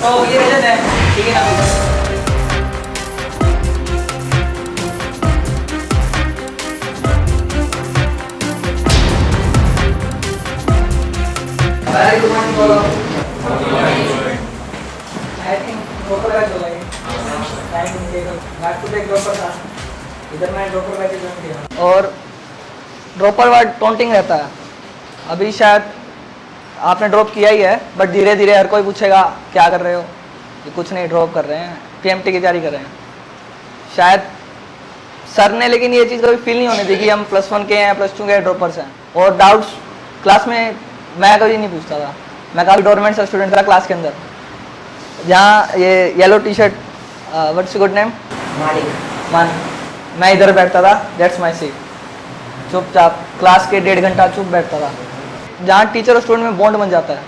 तो ये रीजन है, ठीक है ना। वेरी गुड मॉर्निंग बोलो। आई थिंक ड्रॉपर बैच होगा ये। टाइम देखो, बैक टू बैक ड्रॉपर था। इधर मैं ड्रॉपर बैच ज्वाइन किया। और ड्रॉपर वाला टॉन्टिंग रहता है। अभी शायद आपने ड्रॉप किया ही है, बट धीरे धीरे हर कोई पूछेगा क्या कर रहे हो। ये कुछ नहीं, ड्रॉप कर रहे हैं, पीएमटी की तैयारी कर रहे हैं। शायद सर ने लेकिन ये चीज़ कभी फील नहीं होने दी कि हम +1 के हैं, +2 के ड्रॉपर्स हैं। और डाउट्स क्लास में मैं कभी नहीं पूछता था। मैं काफ़ी डोरमेंट सा स्टूडेंट था क्लास के अंदर। जहाँ ये yellow T shirt, what's good name, मान, मैं इधर बैठता था, दैट्स माई सीट। चुपचाप क्लास के 1.5 घंटा चुप बैठता था। जहाँ टीचर और स्टूडेंट में बॉन्ड बन जाता है,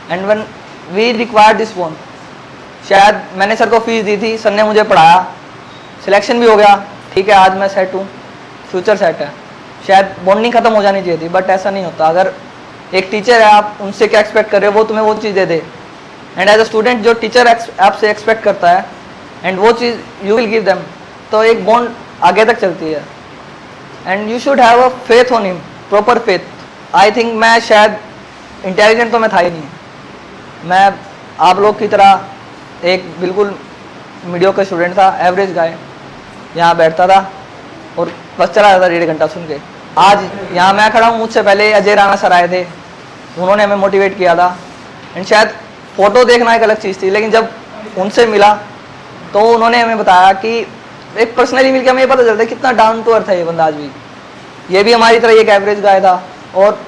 and when we require this bond. शायद मैंने सर को फीस दी थी, सर ने मुझे पढ़ाया, सिलेक्शन भी हो गया, ठीक है, आज मैं सेट हूँ, फ्यूचर सेट है। शायद बॉन्डिंग खत्म हो जानी चाहिए थी, बट ऐसा नहीं होता। अगर एक टीचर है, आप उनसे क्या एक्सपेक्ट कर रहे हो, वो तुम्हें वो चीज़ दे दे। एंड एज अ स्टूडेंट जो टीचर आपसे एक्सपेक्ट करता है एंड वो चीज़ यू विल गिव देम, तो एक बॉन्ड आगे तक चलती है। And you should have a faith on him, proper faith. I think मैं शायद इंटेलिजेंट तो मैं था ही नहीं, मैं आप लोग की तरह एक बिल्कुल मीडियोकर स्टूडेंट था, एवरेज गाय। यहाँ बैठता था और बस चला जाता 1.5 घंटा सुन के। आज यहाँ मैं खड़ा हूँ, मुझसे पहले अजय राणा सर आए थे, उन्होंने हमें मोटिवेट किया था। एंड शायद फ़ोटो देखना एक अलग चीज़ थी, लेकिन जब उनसे मिला तो उन्होंने हमें बताया कि एक पर्सनली मिलकर हमें ये पता चलता है कितना डाउन टू अर्थ है ये बंदा आज भी। ये भी हमारी तरह एक एवरेज गाय था, और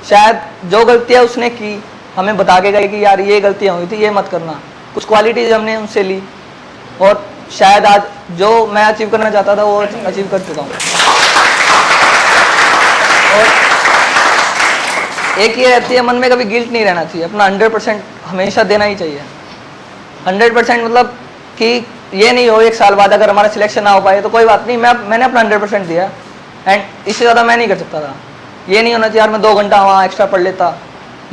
शायद जो गलतियाँ उसने की हमें बता के गए कि यार ये गलतियाँ हुई थी, ये मत करना। कुछ क्वालिटीज़ हमने उनसे ली, और शायद आज जो मैं अचीव करना चाहता था वो अचीव कर चुका हूँ। और एक ये रहती है मन में, कभी गिल्ट नहीं रहना चाहिए, अपना 100% हमेशा देना ही चाहिए। 100% मतलब कि ये नहीं हो 1 साल बाद अगर हमारा सिलेक्शन ना हो पाए तो कोई बात नहीं, मैंने अपना 100% दिया, एंड इससे ज़्यादा मैं नहीं कर सकता था। ये नहीं होना चाहिए यार मैं 2 घंटा वहाँ एक्स्ट्रा पढ़ लेता,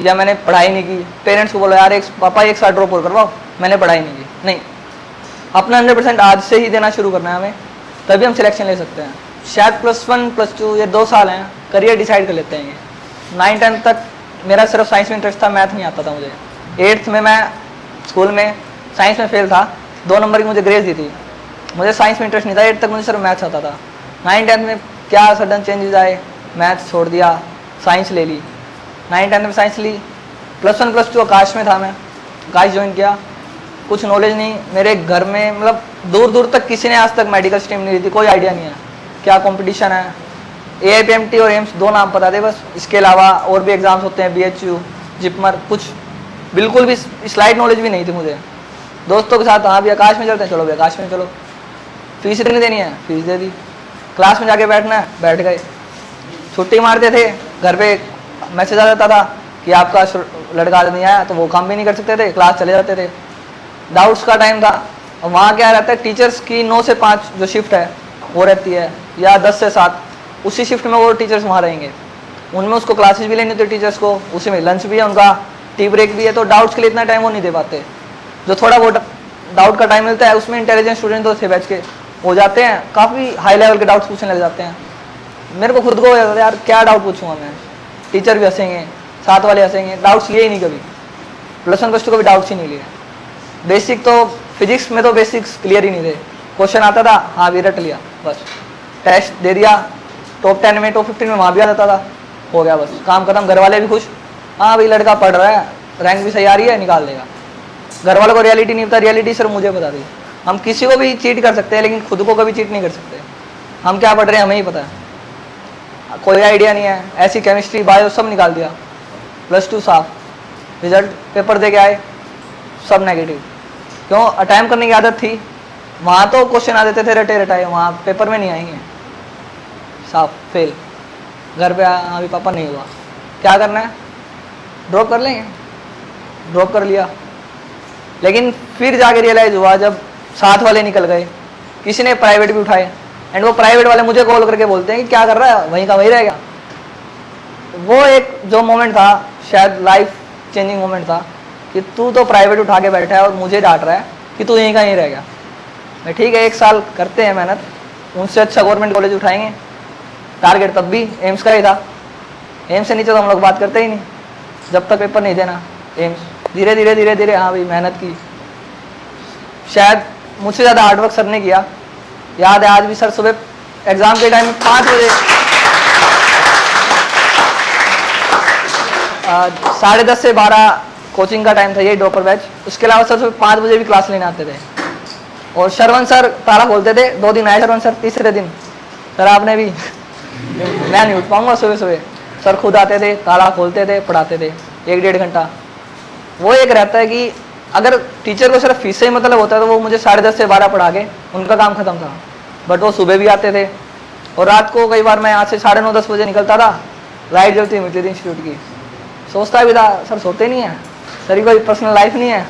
या मैंने पढ़ाई नहीं की, पेरेंट्स को बोला यार पापा 1 साल ड्रॉप और करवाओ, मैंने पढ़ाई नहीं की। नहीं, अपना 100% आज से ही देना शुरू करना है हमें, तभी हम सिलेक्शन ले सकते हैं। शायद +1 +2 ये 2 साल हैं, करियर डिसाइड कर लेते हैं। ये 9-10 तक मेरा सिर्फ साइंस में इंटरेस्ट था, मैथ नहीं आता था मुझे। 8th में मैं स्कूल में साइंस में फेल था, 2 नंबर की मुझे ग्रेस दी थी। मुझे साइंस में इंटरेस्ट नहीं था, 8th तक मुझे सिर्फ मैथ्स आता था। 9-10 में क्या सडन चेंजेस आए, मैथ्स छोड़ दिया, साइंस ले ली। 9-10 में साइंस ली, +1 +2 आकाश में था, मैं आकाश ज्वाइन किया। कुछ नॉलेज नहीं, मेरे घर में मतलब दूर दूर तक किसी ने आज तक मेडिकल स्ट्रीम नहीं ली थी, कोई आइडिया नहीं है क्या कंपटीशन है। AIPMT और एम्स 2 नाम पता थे बस, इसके अलावा और भी एग्ज़ाम्स होते हैं, BHU, जिपमर, कुछ बिल्कुल भी स्लाइड नॉलेज भी नहीं थी मुझे। दोस्तों के साथ हाँ भी आकाश में चलते हैं, चलो भी आकाश में चलो, फीस इतनी देनी है, फीस दे दी, क्लास में जाके बैठना है, बैठ गए। छुट्टी मारते थे, घर पे मैसेज आ जाता था कि आपका लड़का नहीं आया, तो वो काम भी नहीं कर सकते थे, क्लास चले जाते थे। डाउट्स का टाइम था, और वहाँ क्या रहता है, टीचर्स की 9 से 5 जो शिफ्ट है वो रहती है, या 10 से 7, उसी शिफ्ट में वो टीचर्स वहाँ रहेंगे। उनमें उसको क्लासेस भी लेनी होती है टीचर्स को, उसी में लंच भी है उनका, टी ब्रेक भी है, तो डाउट्स के लिए इतना टाइम वो नहीं दे पाते। जो थोड़ा बहुत डाउट का टाइम मिलता है उसमें इंटेलिजेंट स्टूडेंट तो थे बैच के हो जाते हैं, काफ़ी हाई लेवल के डाउट्स पूछने लग जाते हैं। मेरे को खुद को हो जाता है यार क्या डाउट पूछूंगा मैं, टीचर भी हंसेंगे, साथ वाले हंसेंगे, डाउट्स लिए ही नहीं कभी। +1 +2 कभी डाउट्स ही नहीं लिए। बेसिक तो फिजिक्स में तो बेसिक्स क्लियर ही नहीं थे, क्वेश्चन आता था हाँ भी रट लिया बस, टेस्ट दे दिया, टॉप 10 में टॉप 15 में वहाँ भी आ जाता था, हो गया बस, काम खत्म। घर वाले भी खुश, हाँ भाई लड़का पढ़ रहा है, रैंक भी सही आ रही है, निकाल देगा। घर वालों को रियलिटी नहीं पता, रियलिटी सिर्फ मुझे बता दी। हम किसी को भी चीट कर सकते हैं, लेकिन खुद को कभी चीट नहीं कर सकते। हम क्या पढ़ रहे हैं हमें ही पता है, कोई आइडिया नहीं है। ऐसी केमिस्ट्री बायो सब निकाल दिया, +2 साफ, रिजल्ट पेपर दे के आए सब नेगेटिव। क्यों? अटैम्प्ट करने की आदत थी, वहाँ तो क्वेश्चन आ देते थे रटे रटाए, वहाँ पेपर में नहीं आएंगे, साफ फेल। घर पे आया, हाँ भी पापा नहीं हुआ, क्या करना है, ड्रॉप कर लेंगे, ड्रॉप कर लिया। लेकिन फिर जाके रियलाइज़ हुआ जब साथ वाले निकल गए, किसी ने प्राइवेट भी उठाए, एंड वो प्राइवेट वाले मुझे कॉल करके बोलते हैं कि क्या कर रहा है, वहीं का वहीं रह गया। वो एक जो मोमेंट था शायद लाइफ चेंजिंग मोमेंट था कि तू तो प्राइवेट उठा के बैठा है और मुझे डांट रहा है कि तू यहीं का यहीं रह गया। मैं ठीक है 1 साल करते हैं मेहनत, उनसे अच्छा गवर्नमेंट कॉलेज उठाएंगे। टारगेट तब भी एम्स का ही था, एम्स से नीचे तो हम लोग बात करते ही नहीं जब तक पेपर नहीं देना। एम्स धीरे धीरे धीरे धीरे हाँ भाई मेहनत की, शायद मुझसे ज़्यादा हार्डवर्क सर ने किया। याद है आज भी सर सुबह एग्ज़ाम के टाइम 5 बजे 10:30 से 12 कोचिंग का टाइम था, ये ड्रॉपर बैच। उसके अलावा सर सुबह 5 बजे भी क्लास लेने आते थे। और शरवण सर ताला खोलते थे, 2 दिन आए शरवण सर, तीसरे दिन सर आपने भी मैं नहीं उठ पाऊंगा सुबह सुबह। सर खुद आते थे, ताला खोलते थे, पढ़ाते थे 1-1.5 घंटा। वो एक रहता है कि अगर टीचर को सिर्फ फीस से ही मतलब होता है तो वो मुझे 10:30 से 12 पढ़ा के उनका काम खत्म था। बट वो सुबह भी आते थे और रात को कई बार मैं यहाँ से 9:30-10 बजे निकलता था, लाइट जलती मिलती थी इंस्टीट्यूट की। सोचता भी था सर सोते नहीं है, सर की कोई पर्सनल लाइफ नहीं है,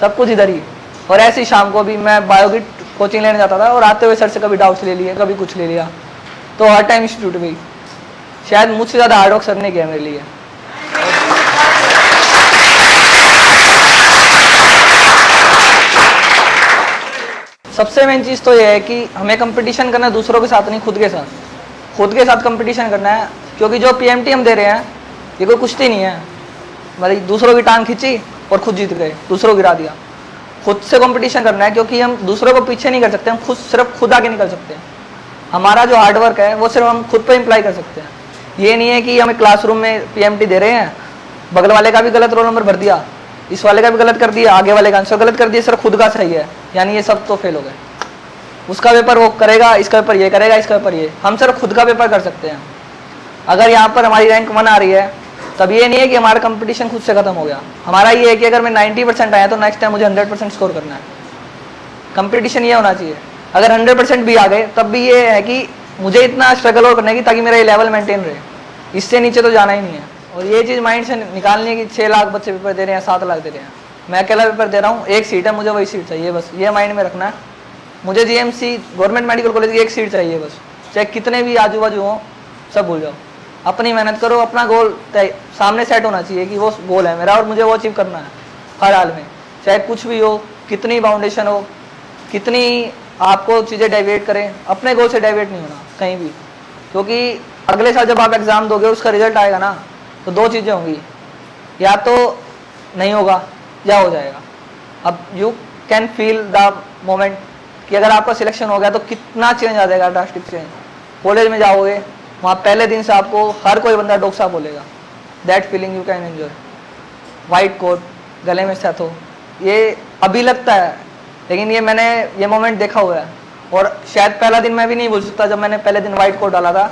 सब कुछ इधर ही। और ऐसी शाम को भी मैं बायो की कोचिंग लेने जाता था और आते हुए सर से कभी डाउट्स ले लिए, कभी कुछ ले लिया, तो हर टाइम इंस्टीट्यूट में। शायद मुझसे ज़्यादा हार्डवर्क सर ने किया मेरे लिए। सबसे मेन चीज़ तो ये है कि हमें कंपटीशन करना है दूसरों के साथ नहीं, खुद के साथ कंपटीशन करना है। क्योंकि जो पीएमटी हम दे रहे हैं ये कोई कुश्ती नहीं है, मतलब दूसरों की टांग खींची और खुद जीत गए, दूसरों को गिरा दिया। खुद से कंपटीशन करना है, क्योंकि हम दूसरों को पीछे नहीं कर सकते, हम सिर्फ खुद आगे निकल सकते हैं। हमारा जो हार्डवर्क है वो सिर्फ हम खुद पे इम्प्लाई कर सकते हैं। ये नहीं है कि हमें क्लासरूम में पीएमटी दे रहे हैं, बगल वाले का भी गलत रोल नंबर भर दिया, इस वाले का भी गलत कर दिया, आगे वाले का आंसर गलत कर दिया, सिर्फ खुद का सही है, यानी ये सब तो फेल हो गए। उसका पेपर वो करेगा, इसका पेपर ये करेगा, इसका पेपर ये। हम सिर्फ खुद का पेपर कर सकते हैं। अगर यहाँ पर हमारी रैंक 1 आ रही है तब ये नहीं है कि हमारा कंपटीशन खुद से खत्म हो गया। हमारा ये है कि अगर मैं 90% आया तो नेक्स्ट टाइम मुझे 100% स्कोर करना है। कंपटीशन ये होना चाहिए। अगर 100% भी आ गए तब भी ये है कि मुझे इतना स्ट्रगल और करने की ताकि मेरा ये लेवल मेंटेन रहे, इससे नीचे तो जाना ही नहीं है। और ये चीज़ माइंड से निकालनी है कि 6 लाख बच्चे पेपर दे रहे हैं, 7 लाख दे रहे हैं, मैं अकेला पेपर दे रहा हूँ, 1 सीट है, मुझे वही सीट चाहिए, बस ये माइंड में रखना है। मुझे जीएमसी गवर्नमेंट मेडिकल कॉलेज की 1 सीट चाहिए बस, चाहे कितने भी आजू बाजू हों, सब भूल जाओ। अपनी मेहनत करो, अपना गोल सामने सेट होना चाहिए कि वो गोल है मेरा और मुझे वो अचीव करना है हर हाल में, चाहे कुछ भी हो, कितनी बाउंडेशन हो, कितनी आपको चीज़ें डाइवेट करें, अपने गोल से डाइवेट नहीं होना कहीं भी। क्योंकि अगले साल जब आप एग्ज़ाम दोगे उसका रिजल्ट आएगा ना, तो 2 चीज़ें होंगी, या तो नहीं होगा या हो जाएगा। अब you can feel the moment कि अगर आपका सिलेक्शन हो गया तो कितना चेंज आ जाएगा, ड्रास्टिक चेंज। कॉलेज में जाओगे वहाँ पहले दिन से आपको हर कोई बंदा डोक्सा बोलेगा, that feeling you can enjoy. White coat, गले में सेट हो, ये अभी लगता है लेकिन ये मैंने ये मोमेंट देखा हुआ है। और शायद पहला दिन मैं भी नहीं भूल सकता जब मैंने पहले दिन वाइट कोट डाला था,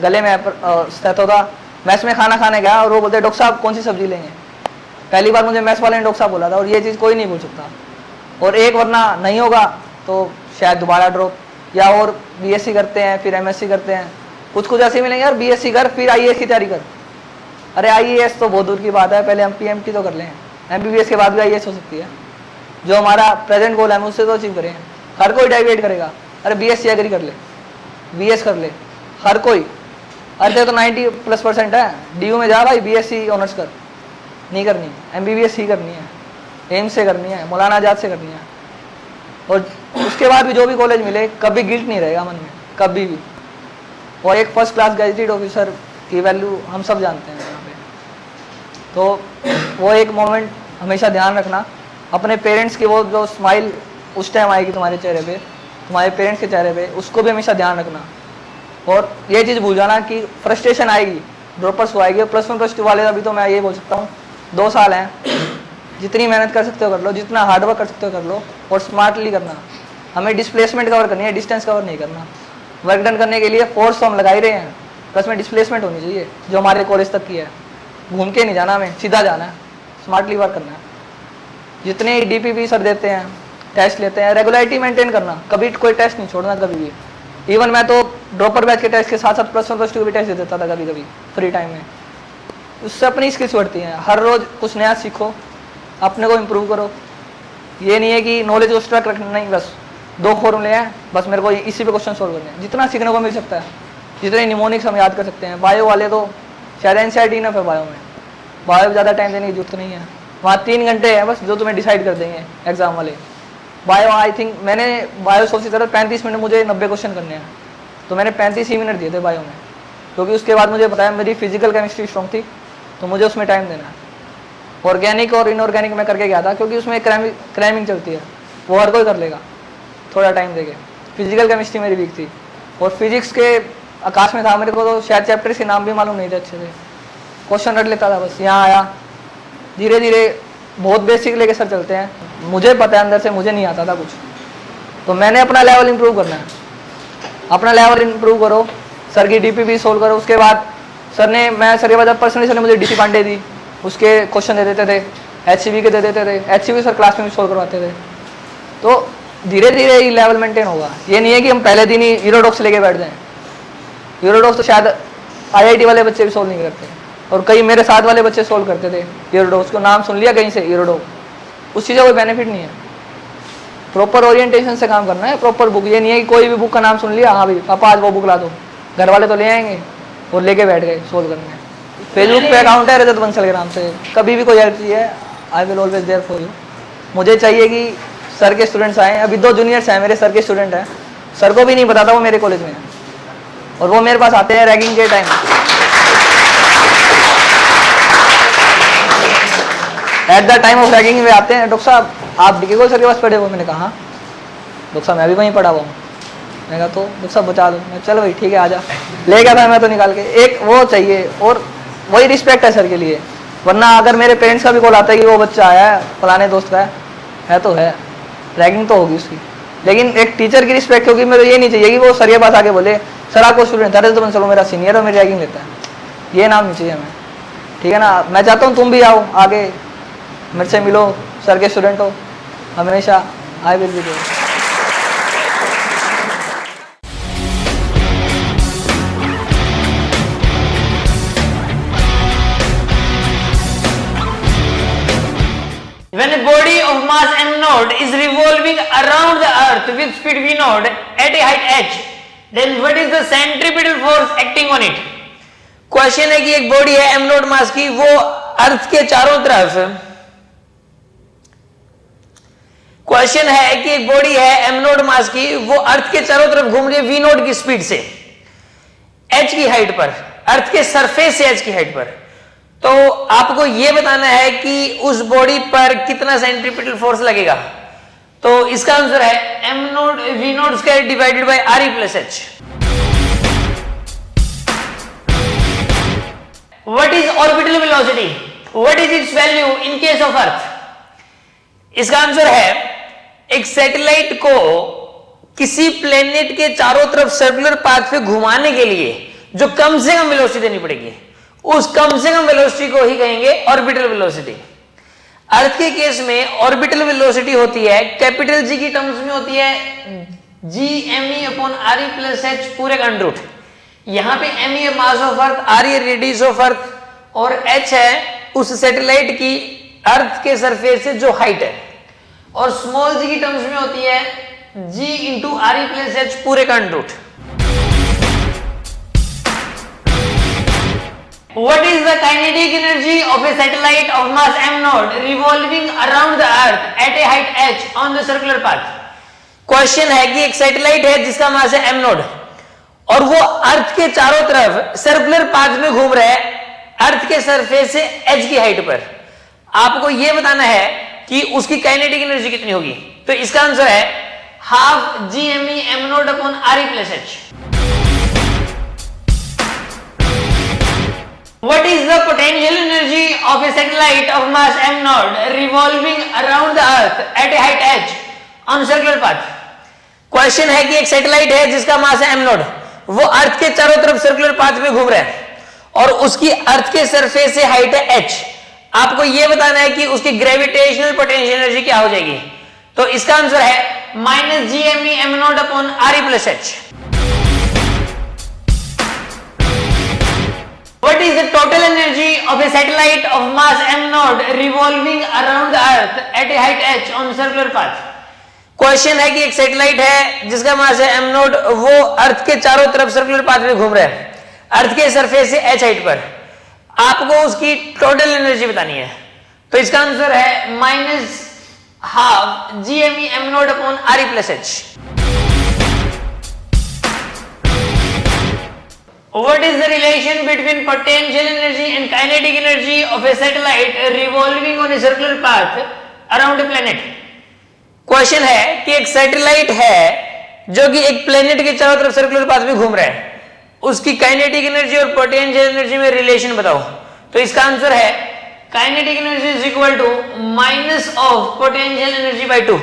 गले में सेट होता, मैस में खाना खाने गया और वो बोलते डॉक्टर साहब कौन सी सब्जी लेंगे। पहली बार मुझे मैस वाले ने डॉक्टर साहब बोला था और ये चीज़ कोई नहीं भूल सकता। और एक वरना नहीं होगा तो शायद दोबारा ड्रॉप, या और बीएससी करते हैं फिर एमएससी करते हैं, कुछ ऐसे मिलेंगे यार बीएससी कर फिर आईएएस की तैयारी कर। अरे आईएएस तो बहुत दूर की बात है, पहले हम पीएमटी तो कर लें, एमबीबीएस के बाद भी आईएएस हो सकती है। जो हमारा प्रेजेंट गोल है हम उससे तो अचीव करें। हर कोई डाइवेट करेगा, अरे बीएससी एग्री कर ले, बीएस कर ले, हर कोई। अरे तो 90+% है, डीयू में जा भाई बीएससी ऑनर्स कर, नहीं करनी, एमबीबीएस ही करनी है, एम्स से करनी है, मौलाना आजाद से करनी है। और उसके बाद भी जो भी कॉलेज मिले कभी गिल्ट नहीं रहेगा मन में, कभी भी। और एक फर्स्ट क्लास गैजेटेड ऑफिसर की वैल्यू हम सब जानते हैं यहाँ पे। तो वो एक मोमेंट हमेशा ध्यान रखना, अपने पेरेंट्स की वो जो स्माइल उस टाइम आएगी तुम्हारे चेहरे पे, तुम्हारे पेरेंट्स के चेहरे पे, उसको भी हमेशा ध्यान रखना। और ये चीज़ भूल जाना कि फ्रस्ट्रेशन आएगी, ड्रॉपर्स को आएगी। +1 +2 वाले अभी तो मैं ये बोल सकता हूँ 2 साल हैं, जितनी मेहनत कर सकते हो कर लो, जितना हार्डवर्क कर सकते हो कर लो, और स्मार्टली करना। हमें डिस्प्लेसमेंट कवर करनी है, डिस्टेंस कवर नहीं करना। वर्क डन करने के लिए फोर्स तो हम लगा ही रहे हैं, प्लस में डिस्प्लेसमेंट होनी चाहिए जो हमारे कॉलेज तक की है। घूम के नहीं जाना, हमें सीधा जाना है, स्मार्टली वर्क करना है। जितने डीपीपी सर देते हैं, टेस्ट लेते हैं, रेगुलरिटी मेंटेन करना, कभी कोई टेस्ट नहीं छोड़ना कभी भी। इवन मैं तो ड्रॉपर बैच के टेस्ट के साथ साथ +1 +2 के भी टेस्ट दे देता था कभी कभी फ्री टाइम में। उससे अपनी स्किल्स बढ़ती हैं, हर रोज़ कुछ नया सीखो, अपने को इम्प्रूव करो। ये नहीं है कि नॉलेज को स्ट्रक रखना, नहीं बस 2 फॉर्मूले हैं, बस मेरे को इसी पे क्वेश्चन सोल्व करने हैं। जितना सीखने को मिल सकता है, जितने निमोनिक्स हम याद कर सकते हैं। बायो वाले तो शायद एनसीईआरटी इनफ है, बायो में ज़्यादा टाइम देने की जरूरत नहीं है। वहाँ 3 घंटे हैं बस जो तुम्हें डिसाइड कर देंगे एग्जाम वाले। बायो आई थिंक मैंने बायो सोची तरह 35 मिनट मुझे 90 क्वेश्चन करने हैं, तो मैंने 35 ही मिनट दिए थे बायो में, क्योंकि उसके बाद मुझे बताया मेरी फिजिकल केमिस्ट्री स्ट्रॉन्ग थी, तो मुझे उसमें टाइम देना है। ऑर्गेनिक और इनऑर्गेनिक मैं करके गया था, क्योंकि उसमें क्रैमिंग चलती है, वो हर कोई कर लेगा थोड़ा टाइम देके। फिजिकल केमिस्ट्री मेरी वीक थी, और फिजिक्स के आकाश में था, मेरे को तो शायद चैप्टर्स के नाम भी मालूम नहीं थे अच्छे से, क्वेश्चन रट लेता था बस। यहाँ आया धीरे धीरे बहुत बेसिक लेके सर चलते हैं, मुझे पता है अंदर से मुझे नहीं आता था कुछ, तो मैंने अपना लेवल इंप्रूव करना है। अपना लेवल इंप्रूव करो, सर की डीपी भी सोल्व करो। उसके बाद सर ने, मैं सर के बाद पर्सनली सर ने मुझे डीसी पांडे दी, उसके क्वेश्चन दे देते थे, एचसीवी के दे देते थे, एचसीवी सर क्लास में भी सोल्व करवाते थे। तो धीरे धीरे ये लेवल मेंटेन होगा। ये नहीं है कि हम पहले दिन ही यूरोडॉक्स लेके बैठ जाएं। यूरोडॉक्स तो शायद आईआईटी वाले बच्चे भी सोल्व नहीं करते, और कई मेरे साथ वाले बच्चे सोल्व करते थे यूरोडॉक्स को, नाम सुन लिया कहीं से यूरोडॉक, उस चीज़ का कोई बेनिफिट नहीं है। प्रॉपर ओरिएंटेशन से काम करना है, प्रॉपर बुक। ये नहीं है कि कोई भी बुक का नाम सुन लिया, हाँ भाई पापा आज वो बुक ला दो, घर वाले तो ले आएंगे और लेके बैठ गए सोल्व करने। फेसबुक पे अकाउंट है रजत बंसल के नाम से, कभी भी कोई हेल्प चाहिए I will always there for you. मुझे चाहिए कि सर के स्टूडेंट्स आए, अभी 2 जूनियर्स हैं मेरे सर के स्टूडेंट हैं, सर को भी नहीं पता था वो मेरे कॉलेज में है, और वो मेरे पास आते हैं रैगिंग के time, at the time of ragging में आते हैं, डॉक्टर साहब आप डीके गोल सर के पास पढ़े हो? मैंने कहा हाँ। डॉक्टर साहब मैं भी वहीं पढ़ा हुआ हूँ। मैंने कहा तो डॉक्टर साहब बचा लो। मैं चल भाई ठीक है आजा, ले गया था मैं तो निकाल के। एक वो चाहिए, और वही रिस्पेक्ट है सर के लिए। वरना अगर मेरे पेरेंट्स का भी कॉल आता है कि वो बच्चा आया है फलाने दोस्त का है तो है, रैगिंग तो होगी उसकी, लेकिन एक टीचर की रिस्पेक्ट होगी। मेरे ये नहीं चाहिए कि वो सर के पास आके बोले सर आपको स्टूडेंट था तो चलो मेरा सीनियर और मेरी रैगिंग लेता है, ये नाम नहीं चाहिए हमें, ठीक है ना। मैं चाहता हूँ तुम भी आओ आगे, मेरे से मिलो, सर के स्टूडेंट हो हमेशा, I will be there. When a body of mass m naught is revolving around the earth with speed v naught at a height h, then what is the centripetal force acting on it? Question है कि एक body है m not मास की, वो अर्थ के चारों तरफ, question है कि एक बॉडी है m नॉट मास की, वो अर्थ के चारों तरफ घूम रही है v नॉट की स्पीड से h की हाइट पर, अर्थ के सरफेस से h की हाइट पर। तो आपको यह बताना है कि उस बॉडी पर कितना सेंट्रीपिटल फोर्स लगेगा। तो इसका आंसर है m not v not square divided by r e plus h। What is orbital velocity, what is its value in case of earth? इसका आंसर है एक सैटेलाइट को किसी प्लेनेट के चारों तरफ सर्कुलर पाथ पे घुमाने के लिए जो कम से कम वेलोसिटी देनी पड़ेगी, उस कम से कम वेलोसिटी को ही कहेंगे ऑर्बिटल वेलोसिटी। अर्थ के केस में ऑर्बिटल वेलोसिटी होती है कैपिटल जी की टर्म्स में होती है gme upon re plus h पूरे का अंडर रूट। यहां पे m है मास ऑफ अर्थ, r है रेडियस ऑफ अर्थ, और h है उस सैटेलाइट की अर्थ के सरफेस से जो हाइट है, और स्मॉल जी की टर्म्स में होती है g into re plus h पूरे का under root. What is the kinetic energy of a satellite of mass m naught revolving around the earth at a height h on the circular path? Question है कि एक satellite है जिसका मास है m not, और वो अर्थ के चारों तरफ सर्कुलर पाथ में घूम रहा है अर्थ के सरफेस से h की हाइट पर। आपको यह बताना है कि उसकी काइनेटिक एनर्जी कितनी होगी। तो इसका आंसर है half gme m not upon re plus h। What is the potential energy of a satellite of mass m naught revolving around the earth at a height h on circular path? Question है कि एक satellite है जिसका मास है m not, वो अर्थ के चारों तरफ सर्कुलर पाथ में घूम रहा है और उसकी अर्थ के सरफेस से हाइट है h। आपको यह बताना है कि उसकी ग्रेविटेशनल पोटेंशियल एनर्जी क्या हो जाएगी। तो इसका आंसर है minus gme m not upon re plus h। What is the total energy of a satellite of mass m naught revolving around the earth at a height h on circular path? Question है कि एक satellite है जिसका मास है m not, वो अर्थ के चारों तरफ सर्कुलर पाथ में घूम रहा है अर्थ के सरफेस से h हाइट पर। आपको उसकी टोटल एनर्जी बतानी है। तो इसका आंसर है -12 GME m not upon Re plus H। What is the relation between potential energy and kinetic energy of a satellite revolving on a circular path around a planet? Question है कि एक satellite है जो कि एक planet के चारों तरफ सर्कुलर पाथ में घूम रहा है, उसकी काइनेटिक एनर्जी और पोटेंशियल एनर्जी में रिलेशन बताओ। तो इसका आंसर है kinetic energy is equal to minus of potential energy by 2।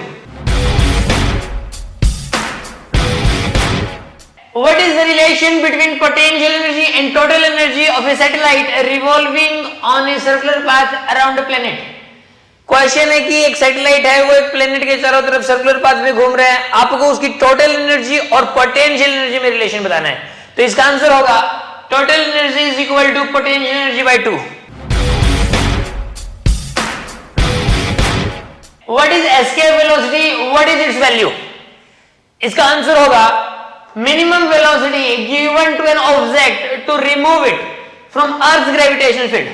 What is the relation between potential energy and total energy of a satellite revolving on a circular path around a planet? Question है कि एक satellite है वो एक planet के चारों तरफ circular path में घूम रहा है, आपको उसकी टोटल एनर्जी और पोटेंशियल एनर्जी में रिलेशन बताना है। तो इसका आंसर होगा total energy is equal to potential energy by 2। What is escape velocity, what is its value? इसका आंसर होगा minimum velocity given to an object to remove it from Earth's gravitational field।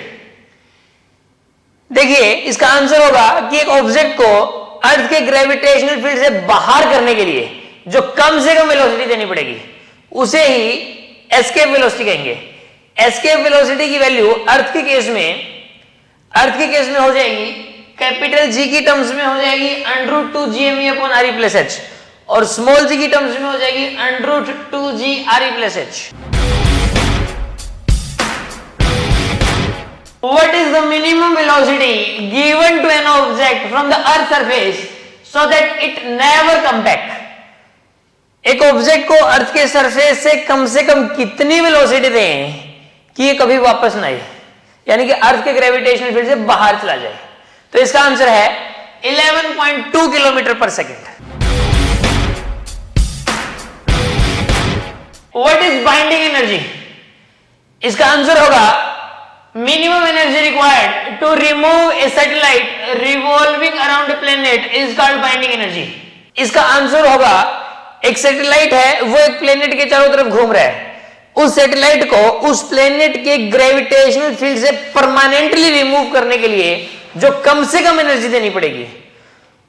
देखिए इसका answer होगा कि एक object को अर्थ के gravitational field से बाहर करने के लिए जो कम से कम वेलोसिटी देनी पड़ेगी उसे ही एस्केप वेलोसिटी कहेंगे। एस्केप वेलोसिटी की वैल्यू अर्थ के केस में हो जाएगी कैपिटल जी की टर्म्स में हो जाएगी √2 GME upon Re plus H और स्मॉल जी की टर्म्स में हो जाएगी √2 G Re plus H। What is the minimum velocity given to an object from the Earth's surface so that it never come back? एक object को अर्थ के surface से कम कितनी वेलोसिटी दें कि ये कभी वापस ना आए, यानी कि अर्थ के ग्रेविटेशनल फील्ड से बाहर चला जाए। तो इसका आंसर है 11.2 किलोमीटर पर second. What is binding energy? इसका आंसर होगा minimum energy required to remove a satellite revolving around a planet is called binding energy। इसका आंसर होगा एक सैटेलाइट है वो एक प्लेनेट के चारों तरफ घूम रहा है, उस सैटेलाइट को उस प्लेनेट के ग्रेविटेशनल फील्ड से परमानेंटली रिमूव करने के लिए जो कम से कम एनर्जी देनी पड़ेगी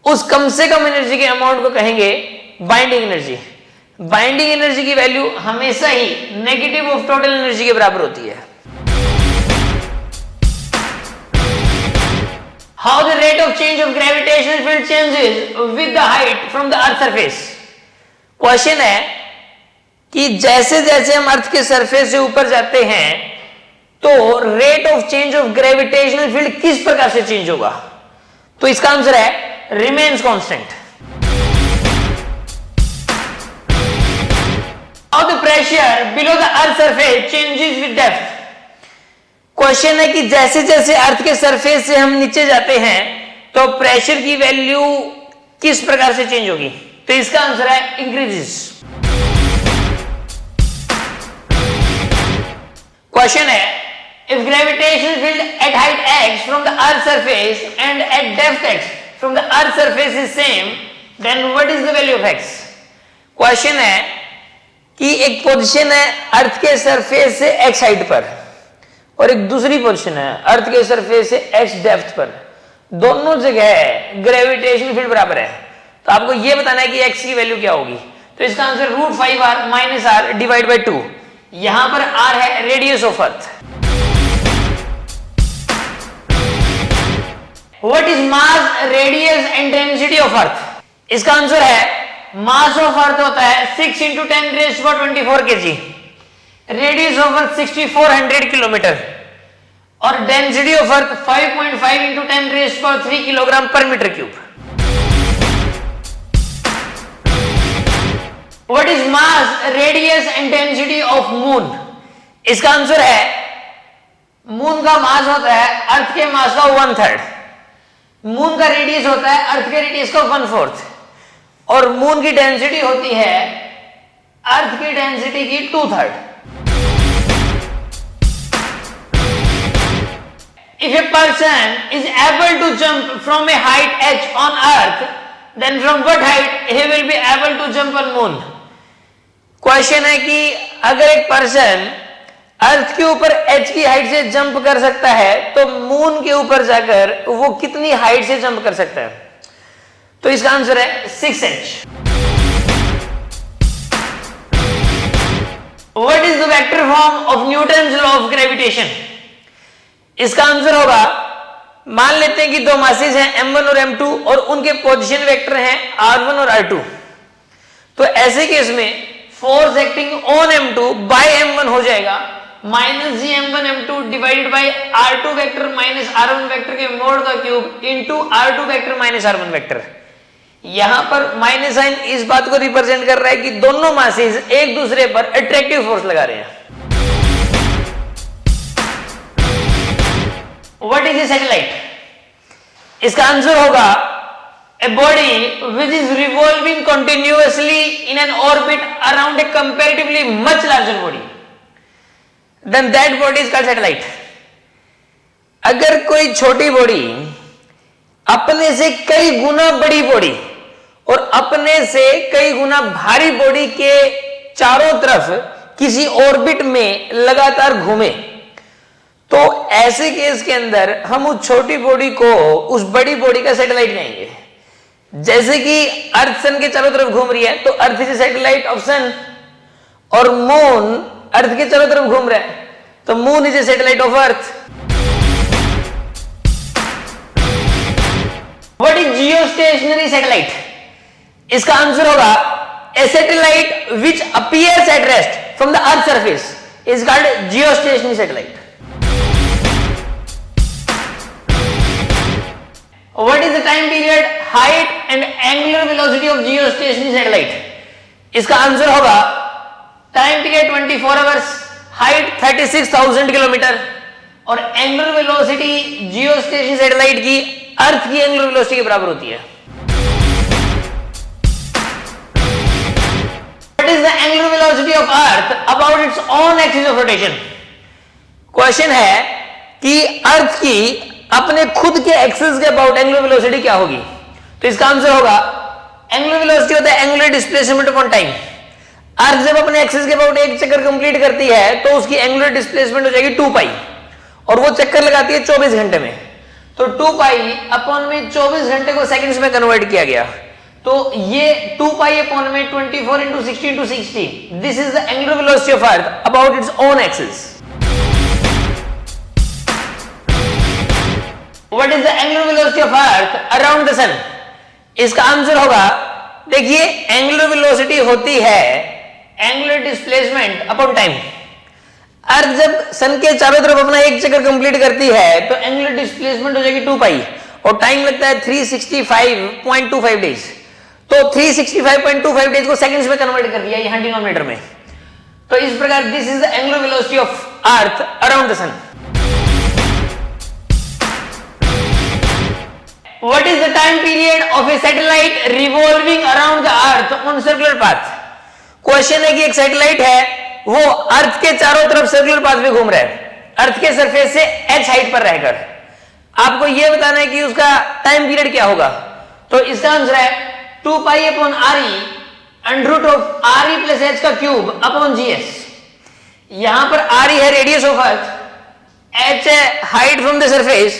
उस कम से कम एनर्जी के अमाउंट को कहेंगे बाइंडिंग एनर्जी। बाइंडिंग एनर्जी की वैल्यू हमेशा ही नेगेटिव ऑफ टोटल एनर्जी के बराबर होती है। How the rate of change of gravitational field changes with the height from the earth surface? Question है कि जैसे जैसे हम अर्थ के सरफेस से ऊपर जाते हैं तो rate of change of gravitational field किस प्रकार से चेंज होगा? तो इसका आंसर है remains constant. How the pressure below the earth surface changes with depth? Question है कि जैसे जैसे अर्थ के सरफेस से हम नीचे जाते हैं तो प्रेशर की वैल्यू किस प्रकार से चेंज होगी? तो इसका आंसर है इंक्रीजेस। क्वेश्चन है if gravitational field eight height x from the earth surface and at depth x from the earth surface is same then what is the value of x? Question है कि एक position है अर्थ के surface से x height पर और एक दूसरी पोजीशन है अर्थ के सरफेस से x डेप्थ पर, दोनों जगह ग्रेविटेशनल फील्ड बराबर है। तो आपको यह बताना है कि x की वैल्यू क्या होगी। तो इसका answer √5r - r divide by 2। यहां पर r है radius of earth. What is mass, radius and density of अर्थ? इसका आंसर है मास ऑफ अर्थ होता है 6 × 10⁻24 kg, radius of earth 6400 kilometre और density of earth 5.5 × 10⁻³ kilogram per metre cube. What is mass, radius and density of moon? इसका answer है moon का mass होता है अर्थ के मास का 1/3, मून का रेडियस होता है अर्थ के रेडियस का 1/4 और मून की डेंसिटी होती है अर्थ की डेंसिटी की 2/3। If a person is able to jump from a height h on earth, then from what height he will be able to jump on moon? Question है कि अगर एक पर्सन अर्थ के ऊपर h की हाइट से जंप कर सकता है, तो मून के ऊपर जाकर वो कितनी हाइट से जंप कर सकता है? तो इसका आंसर है 6h। What is the vector form of Newton's law of gravitation? इसका आंसर होगा, मान लेते हैं कि दो मासेस हैं m1 और m2 और उनके पोजीशन वेक्टर हैं r1 और r2। तो ऐसे केस में force acting on m2 bye m1 हो जाएगा minus G m1 m2 divided by r2 vector minus r1 vector के मोड का cube into r2 vector minus r1 vector. यहां पर माइनस साइन इस बात को रिप्रेजेंट कर रहा है कि दोनों मासेस एक दूसरे पर अट्रैक्टिव फोर्स लगा रहे हैं। What is a satellite? इसका आंसर होगा a body which is revolving continuously in an orbit around a comparatively much larger body, then that body is called satellite। अगर कोई छोटी बॉडी अपने से कई गुना बड़ी बॉडी और अपने से कई गुना भारी बॉडी के चारों तरफ किसी ऑर्बिट में लगातार घूमे, तो ऐसे केस के अंदर हम उस छोटी बॉडी को उस बड़ी बॉडी का सैटेलाइट कहेंगे। जैसे कि अर्थ सन के चारों तरफ घूम रही है तो अर्थ इज सैटेलाइट ऑफ सन, और मून अर्थ के चारों तरफ घूम रहा है तो moon is a satellite of earth. What is geostationary satellite? इसका आंसर होगा a satellite which appears at rest from the earth surface is called geostationary satellite. What is the time period, height and angular velocity of geostationary satellite? इसका answer होगा time period 24 hours, height 36,000 kilometre और angular velocity geostationary satellite की अर्थ की angular velocity के बराबर होती है। What is the angular velocity of Earth about its own axis of rotation? Question है कि अर्थ की अपने खुद के एक्सिस के अबाउट एंगुलर वेलोसिटी क्या होगी? तो इसका आंसर होगा एंगुलर वेलोसिटी होता है एंगुलर डिस्प्लेसमेंट अपॉन टाइम। अर्थ जब अपने एक्सिस के अबाउट एक चक्कर कंप्लीट करती है तो उसकी एंगुलर डिस्प्लेसमेंट हो जाएगी 2 पाई, और वो चक्कर लगाती है 24 घंटे में। तो 2 पाई अपॉन में 24 घंटे को सेकंड्स में कन्वर्ट किया गया, तो ये 2 पाई अपॉन में 24 into 60 into 60, this is the angular velocity of earth about its own axis. What is the angular velocity of Earth around the sun? इसका आंसर होगा, देखिए एंगुलर वेलोसिटी होती है एंगुलर डिस्प्लेसमेंट अपॉन टाइम। अर्थ जब सन के चारों तरफ अपना एक चक्कर कंप्लीट करती है तो एंगुलर डिस्प्लेसमेंट हो जाएगी 2 पाई और टाइम लगता है 365.25 डेज। तो 365.25 डेज को सेकंड्स में कन्वर्ट कर दिया यहाँ डिनोमिनेटर में। तो इस प्रकार this is the angular velocity of earth around the sun. What is the time period of a satellite revolving around the earth on circular path? Question है कि एक सैटेलाइट है वो अर्थ के चारों तरफ सर्कुलर पाथ में घूम रहा है अर्थ के सरफेस से h हाइट पर रहकर। आपको यह बताना है कि उसका टाइम पीरियड क्या होगा। तो इसका आंसर है 2 pi upon RE under root of RE plus h का क्यूब अपॉन GS। यहां पर RE है रेडियस ऑफ अर्थ, h है हाइट फ्रॉम द सरफेस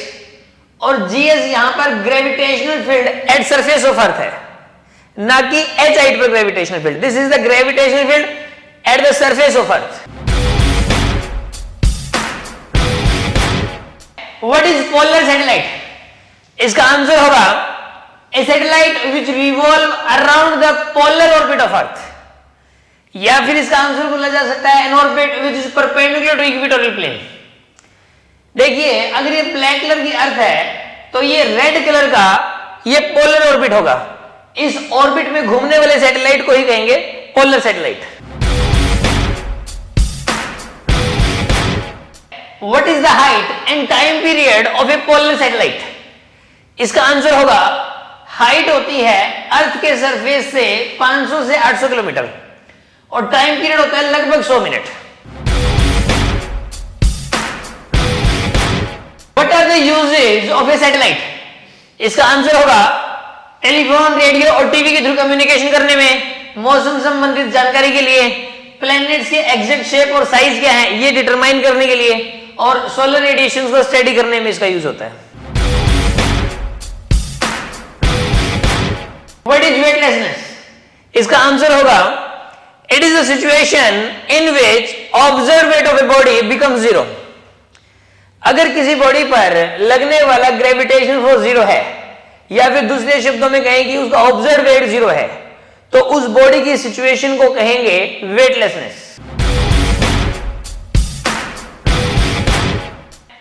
और GS यहां पर gravitational field at surface of earth है, ना कि h हाइट पर gravitational field. This is the gravitational field at the surface of earth. What is polar satellite? इसका answer होगा a satellite which revolve around the polar orbit of earth, या फिर इसका answer बोला जा सकता है an orbit which is perpendicular to equatorial plane. देखिए अगर ये ब्लैक कलर की अर्थ है तो ये रेड कलर का ये पोलर ऑर्बिट होगा। इस ऑर्बिट में घूमने वाले सैटेलाइट को ही कहेंगे polar satellite. What is the height and time period of A polar satellite? इसका आंसर होगा हाइट होती है अर्थ के सरफेस से 500 से 800 किलोमीटर और टाइम पीरियड होता है लगभग 100 minute. What are the uses of a satellite? इसका आंसर होगा टेलीफोन, रेडियो और टीवी के थ्रू कम्युनिकेशन करने में, मौसम संबंधित जानकारी के लिए, प्लैनेट्स के एग्जैक्ट शेप और साइज क्या है ये डिटरमाइन करने के लिए और सोलर रेडिएशन को स्टडी करने में इसका यूज होता है। What is weightlessness? इसका आंसर होगा it is a situation in which observe weight of a body become zero. अगर किसी बॉडी पर लगने वाला ग्रेविटेशन फोर्स जीरो है या फिर दूसरे शब्दों में कहें कि उसका ऑब्जर्व वेट जीरो है तो उस बॉडी की सिचुएशन को कहेंगे weightlessness.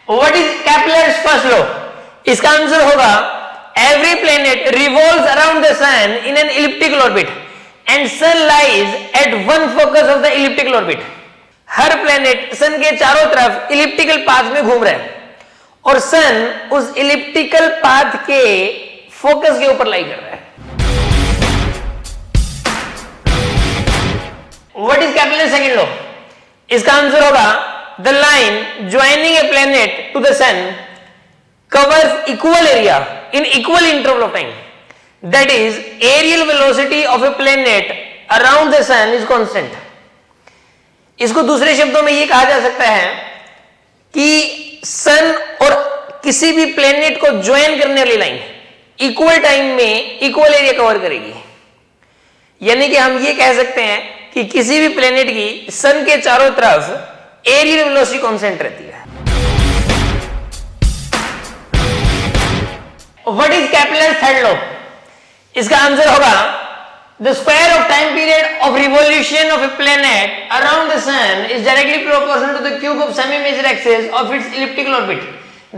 What is Kepler's first law? इसका आंसर होगा every planet revolves around the sun in an elliptical orbit and sun lies at one focus of the elliptical orbit। हर planet sun के चारों तरफ elliptical path में घूम रहा है और सन उस इलिप्टिकल पाथ के फोकस के ऊपर लाई कर रहा है। What is Kepler second law? इसका आंसर होगा the line joining a planet to the sun covers equal area in equal interval of time. That is, aerial velocity of a planet around the sun is constant. इसको दूसरे शब्दों में ये कहा जा सकता है कि सन और किसी भी प्लेनेट को ज्वाइन करने वाली लाइन इक्वल टाइम में इक्वल एरिया कवर करेगी। यानी कि हम ये कह सकते हैं कि किसी भी प्लेनेट की सन के चारों तरफ एरियल वेलोसिटी कांस्टेंट रहती है। What is Kepler's third law? इसका आंसर होगा the square of time period of revolution of a planet around the sun is directly proportional to the cube of semi-major axis of its elliptical orbit.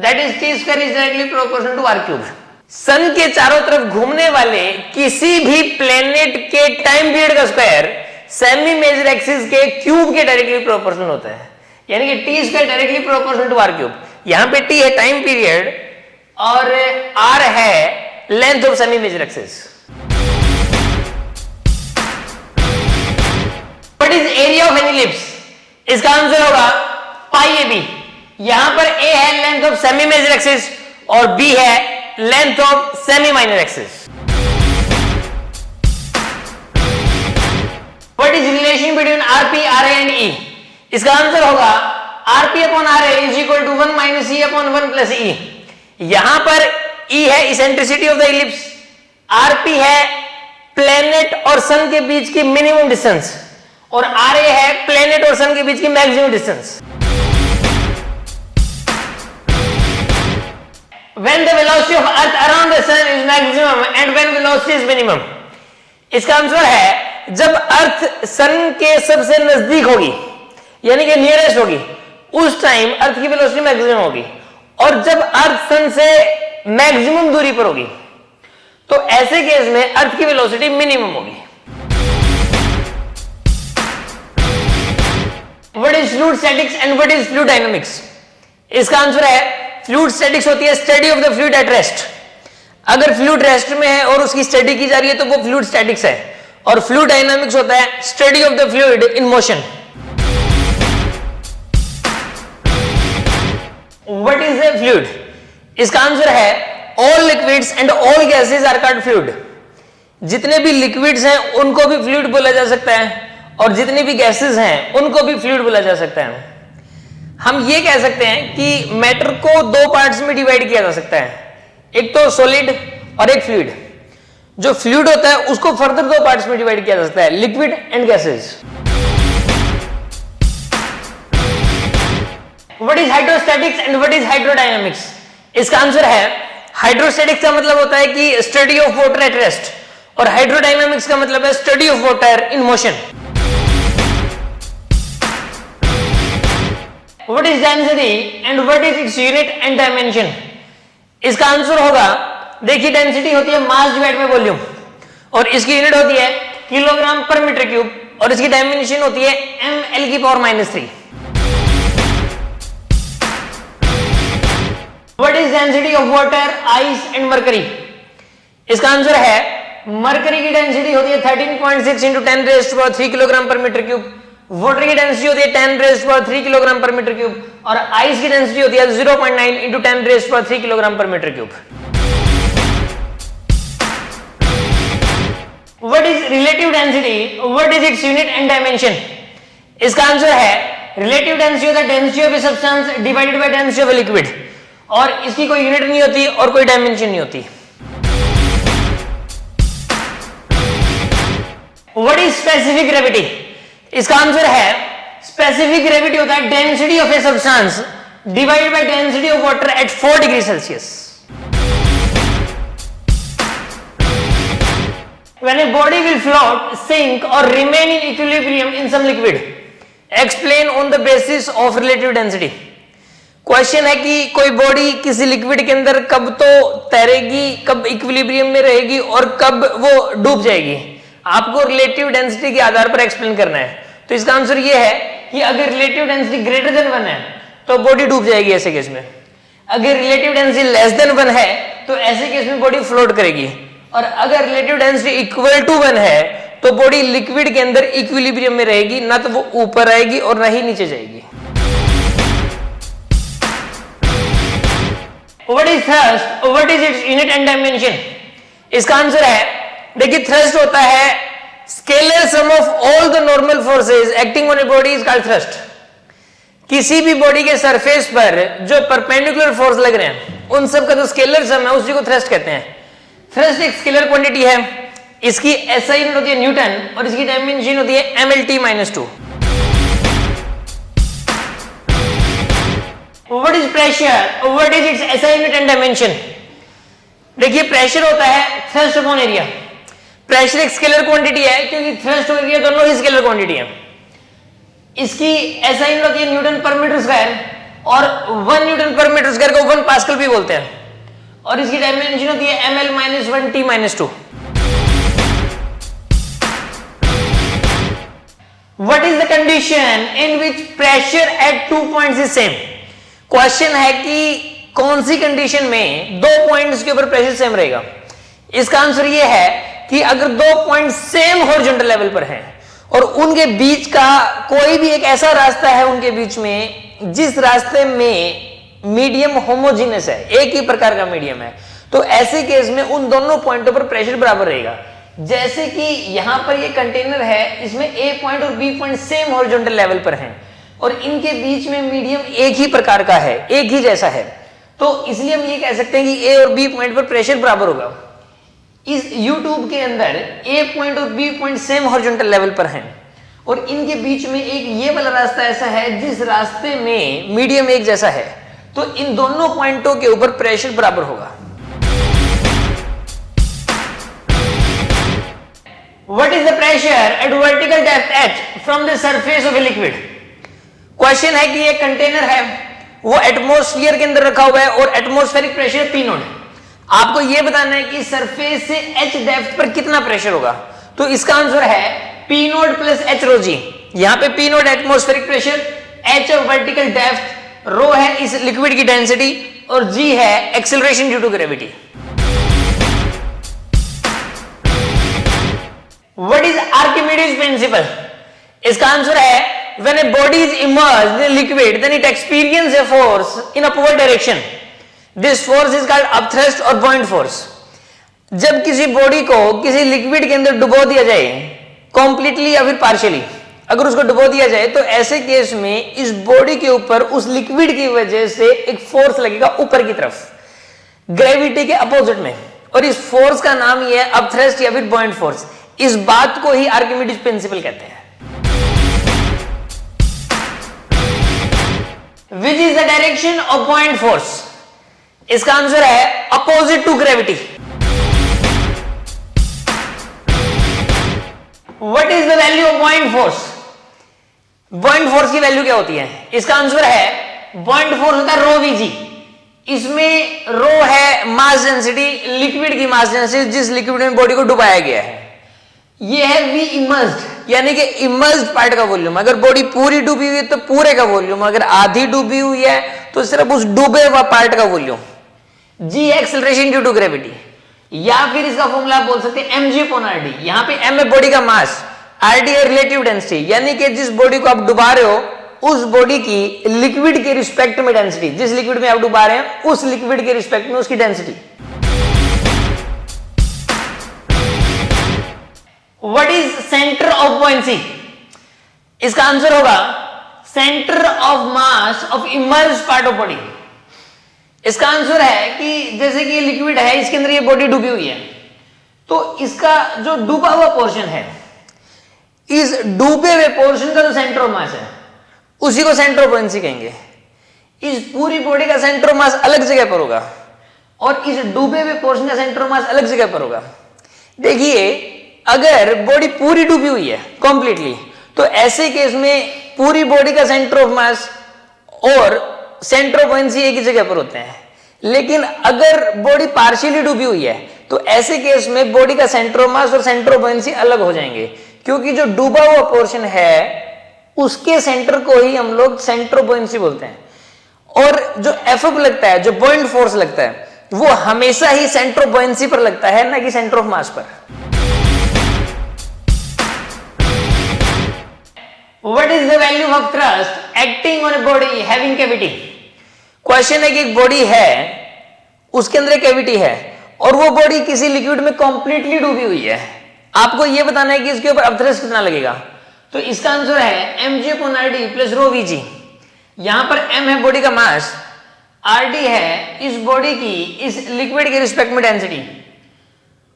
That is, t square is directly proportional to r cube. Sun के चारों तरफ घूमने वाले किसी भी planet के time period का square semi major axis के क्यूब के डायरेक्टली प्रोपोर्शनल होता है। यानी कि T square directly proportional to R cube. यहां पे टी है टाइम पीरियड और आर है length of semi major axis. What is area of an ellipse? इसका आंसर होगा पाई ए बी। यहां पर ए है length of semi major axis और बी है length of semi minor axis. What is relation between RP R A and E? इसका answer होगा RP upon R A is equal to 1 minus E upon 1 plus E. यहां पर E है eccentricity of the ellipse, RP है planet और sun के बीच की मिनिमम डिस्टेंस और RA है प्लेनेट और सन के बीच की maximum distance. When the velocity of Earth around the sun is maximum and when velocity is minimum। इसका आंसर है जब अर्थ सन के सबसे नजदीक होगी यानी कि नियरेस्ट होगी उस टाइम अर्थ की वेलोसिटी मैक्सिमम होगी और जब अर्थ सन से मैक्सिमम दूरी पर होगी तो ऐसे केस में अर्थ की वेलोसिटी मिनिमम होगी। What is fluid statics and what is fluid dynamics? इसका आंसर है फ्लूइड स्टैटिक्स होती है study of the fluid at rest. अगर फ्लूइड रेस्ट में है और उसकी स्टडी की जा रही है तो वो फ्लूइड स्टैटिक्स है और फ्लूइड डायनामिक्स होता है study of the fluid in motion. What is a fluid? इसका आंसर है all liquids and all gases are called fluid. जितने भी लिक्विड्स हैं उनको भी फ्लूइड बोला जा सकता है और जितनी भी गैसेस हैं उनको भी फ्लूइड बोला जा सकता है। हम ये कह सकते हैं कि मैटर को दो पार्ट्स में डिवाइड किया जा सकता है, एक तो सॉलिड और एक फ्लूइड। जो फ्लूइड होता है उसको फर्दर दो पार्ट्स में डिवाइड किया जा सकता है, liquid and gases. What is hydrostatics and what is hydrodynamics? इसका आंसर है हाइड्रोस्टैटिक्स का मतलब होता है कि study of water at rest और हाइड्रोडायनामिक्स का मतलब है study of water in motion. What is density and what is its unit and dimension? इसका आंसर होगा, देखिए डेंसिटी होती है मास डिवाइड बाय वॉल्यूम और इसकी यूनिट होती है किलोग्राम पर मीटर क्यूब और इसकी डायमेंशन होती है ml की power -3। What is density of water, ice and mercury? इसका आंसर है मरकरी की डेंसिटी होती है 13.6 into 10 raised to power 3 kilogram per metre cube, water की डेंसिटी होती है 10 raised to power 3 kilogram per metre cube और आइस की डेंसिटी होती है 0.9 into 10 raised to power 3 kilogram per metre cube. What is relative density? What is its unit and dimension? इसका answer है relative density होता है density of a substance divided by density of a liquid, और इसकी कोई unit नहीं होती और कोई डायमेंशन नहीं होती। What is specific gravity? इसका आंसर है स्पेसिफिक ग्रेविटी होता है density of a substance divided by density of water at 4 degree Celsius. When a body will float, sink or remain in equilibrium in some liquid, explain on the basis of relative density. Question है कि कोई body किसी liquid के अंदर कब तो तैरेगी, कब equilibrium में रहेगी और कब वो डूब जाएगी, आपको रिलेटिव डेंसिटी के आधार पर एक्सप्लेन करना है। तो इसका आंसर ये है कि अगर रिलेटिव डेंसिटी ग्रेटर देन 1 है तो बॉडी डूब जाएगी ऐसे केस में, अगर रिलेटिव डेंसिटी लेस देन 1 है तो ऐसे केस में बॉडी फ्लोट करेगी, और अगर रिलेटिव डेंसिटी इक्वल टू 1 है तो बॉडी लिक्विड के अंदर इक्विलिब्रियम में रहेगी, ना तो वो ऊपर आएगी और ना ही नीचे जाएगी। What is thrust? What is its unit and dimension? इसका आंसर है, देखिए थ्रस्ट होता है scalar sum of all the normal forces acting on a body is called thrust. किसी भी बॉडी के सरफेस पर जो परपेंडिकुलर फोर्स लग रहे हैं उन सब का जो स्केलर सम है उसी को थ्रस्ट कहते हैं। थ्रस्ट एक स्केलर क्वांटिटी है, इसकी SI यूनिट होती है न्यूटन और इसकी डायमेंशन होती है mLt-2। What is pressure? What is its SI unit and dimension? देखिए प्रेशर होता है थ्रस्ट अपॉन एरिया। प्रेशर एक स्केलर क्वांटिटी है क्योंकि थ्रस्ट और एरिया दोनों ही स्केलर क्वांटिटी है। इसकी SI यूनिट होती है न्यूटन पर मीटर स्क्वायर, और 1 न्यूटन पर मीटर स्क्वायर को 1 पास्कल भी बोलते हैं, और इसकी डायमेंशन होती है ml-1t-2। What is the condition in which pressure at 2 points is same? Question है कि कौन सी कंडीशन में 2 पॉइंट्स के ऊपर प्रेशर सेम रहेगा। इसका आंसर ये है कि अगर 2 पॉइंट सेम हॉरिजॉन्टल लेवल पर हैं और उनके बीच का कोई भी एक ऐसा रास्ता है उनके बीच में जिस रास्ते में मीडियम होमोजीनियस है, एक ही प्रकार का मीडियम है, तो ऐसे केस में उन दोनों पॉइंटों पर प्रेशर बराबर रहेगा। जैसे कि यहां पर ये कंटेनर है, इसमें ए पॉइंट और B point same horizontal level पर हैं और इनके बीच में मीडियम एक ही प्रकार का है, एक ही जैसा है, तो इसलिए हम ये कह सकते हैं कि ए और बी पॉइंट पर प्रेशर बराबर होगा। इस यू ट्यूब के अंदर ए पॉइंट और B point same horizontal level पर हैं और इनके बीच में एक ये वाला रास्ता ऐसा है जिस रास्ते में मीडियम एक जैसा है, तो इन दोनों पॉइंटों के ऊपर प्रेशर बराबर होगा। What is the pressure at vertical depth h from the surface of a liquid? Question है कि ये कंटेनर है, वो एटमॉस्फेयर के अंदर रखा हुआ है और एटमॉस्फेरिक प्रेशर P नोट। आपको ये बताना है कि सरफेस से h डेप्थ पर कितना प्रेशर होगा, तो इसका आंसर है P naught plus h rho G. यहां पे P naught atmospheric pressure, h of vertical depth, rho है इस लिक्विड की डेंसिटी और g है acceleration due to gravity. What is Archimedes principle? इसका आंसर है when a body is immersed in liquid then it experiences a force in upward direction. This force is called upthrust or buoyant force. जब किसी body को किसी liquid के अंदर डुबो दिया जाए कंप्लीटली या फिर पार्शियली, अगर उसको डुबो दिया जाए तो ऐसे केस में इस बॉडी के ऊपर उस लिक्विड की वजह से एक फोर्स लगेगा ऊपर की तरफ ग्रेविटी के अपोजिट में, और इस फोर्स का नाम ही है अपथ्रस्ट या फिर buoyant force। इस बात को ही आर्किमिडीज प्रिंसिपल कहते हैं। Which is the direction of buoyant force? इसका आंसर है opposite to gravity. What is the value of buoyant force? buoyant force की वैल्यू क्या होती है? इसका आंसर है buoyant force होता है रो वीजी। इसमें रो है मास डेंसिटी, लिक्विड की मास डेंसिटी जिस लिक्विड में बॉडी को डुबाया गया है। ये है वी इमर्स्ड, यानी कि इमर्स्ड पार्ट का वॉल्यूम। अगर बॉडी पूरी डूबी हुई है तो पूरे का वॉल्यूम, अगर आधी डूबी हुई है तो सिर्फ उस डूबे हुआ पार्ट का volume. G acceleration due to gravity, या फिर इसका फॉर्मूला आप बोल सकते हैं mg upon rd। यहां पे m है बॉडी का मास, rd है रिलेटिव डेंसिटी, यानी कि जिस बॉडी को आप डुबा रहे हो उस बॉडी की लिक्विड के रिस्पेक्ट में डेंसिटी, जिस लिक्विड में आप डुबा रहे हैं उस लिक्विड के रिस्पेक्ट में उसकी density. What is center of buoyancy? इसका आंसर होगा centre of mass of emerge part of body. इसका आंसर है कि जैसे कि ये लिक्विड है, इसके अंदर ये बॉडी डूबी हुई है, तो इसका जो डूबा हुआ पोर्शन है, इस डूबे हुए पोर्शन का जो सेंटर ऑफ मास है उसी को सेंटर ऑफ बुओयेंसी कहेंगे। इस पूरी बॉडी का सेंटर ऑफ मास अलग जगह पर होगा और इस डूबे हुए पोर्शन का सेंटर ऑफ मास अलग जगह पर होगा। देखिए, अगर बॉडी पूरी डूबी हुई है कंप्लीटली, तो ऐसे केस में पूरी बॉडी का सेंटर ऑफ मास और सेंटर ऑफ बुओयेंसी एक ही जगह पर होते हैं। लेकिन अगर बॉडी पार्शियली डूबी हुई है तो ऐसे केस में बॉडी का सेंटर ऑफ मास और सेंटर ऑफ बुओयेंसी अलग हो जाएंगे, क्योंकि जो डूबा हुआ पोर्शन है उसके सेंटर को ही हम लोग सेंटर ऑफ बुओयेंसी बोलते हैं, और जो एफएफ लगता है, जो बुओयेंट फोर्स लगता है, वो हमेशा ही सेंटर ऑफ बुओयेंसी पर लगता है, ना कि सेंटर ऑफ मास पर। What is the value of thrust acting on a body having cavity? Question है कि एक बॉडी है, उसके अंदर एक कैविटी है और वो बॉडी किसी लिक्विड में कंप्लीटली डूबी हुई है। आपको ये बताना है कि इसके ऊपर अपथ्रस्ट कितना लगेगा। तो इसका आंसर है mg/rd प्लस रो vg। यहां पर m है बॉडी का मास, rd है इस बॉडी की, इस लिक्विड के रिस्पेक्ट में डेंसिटी,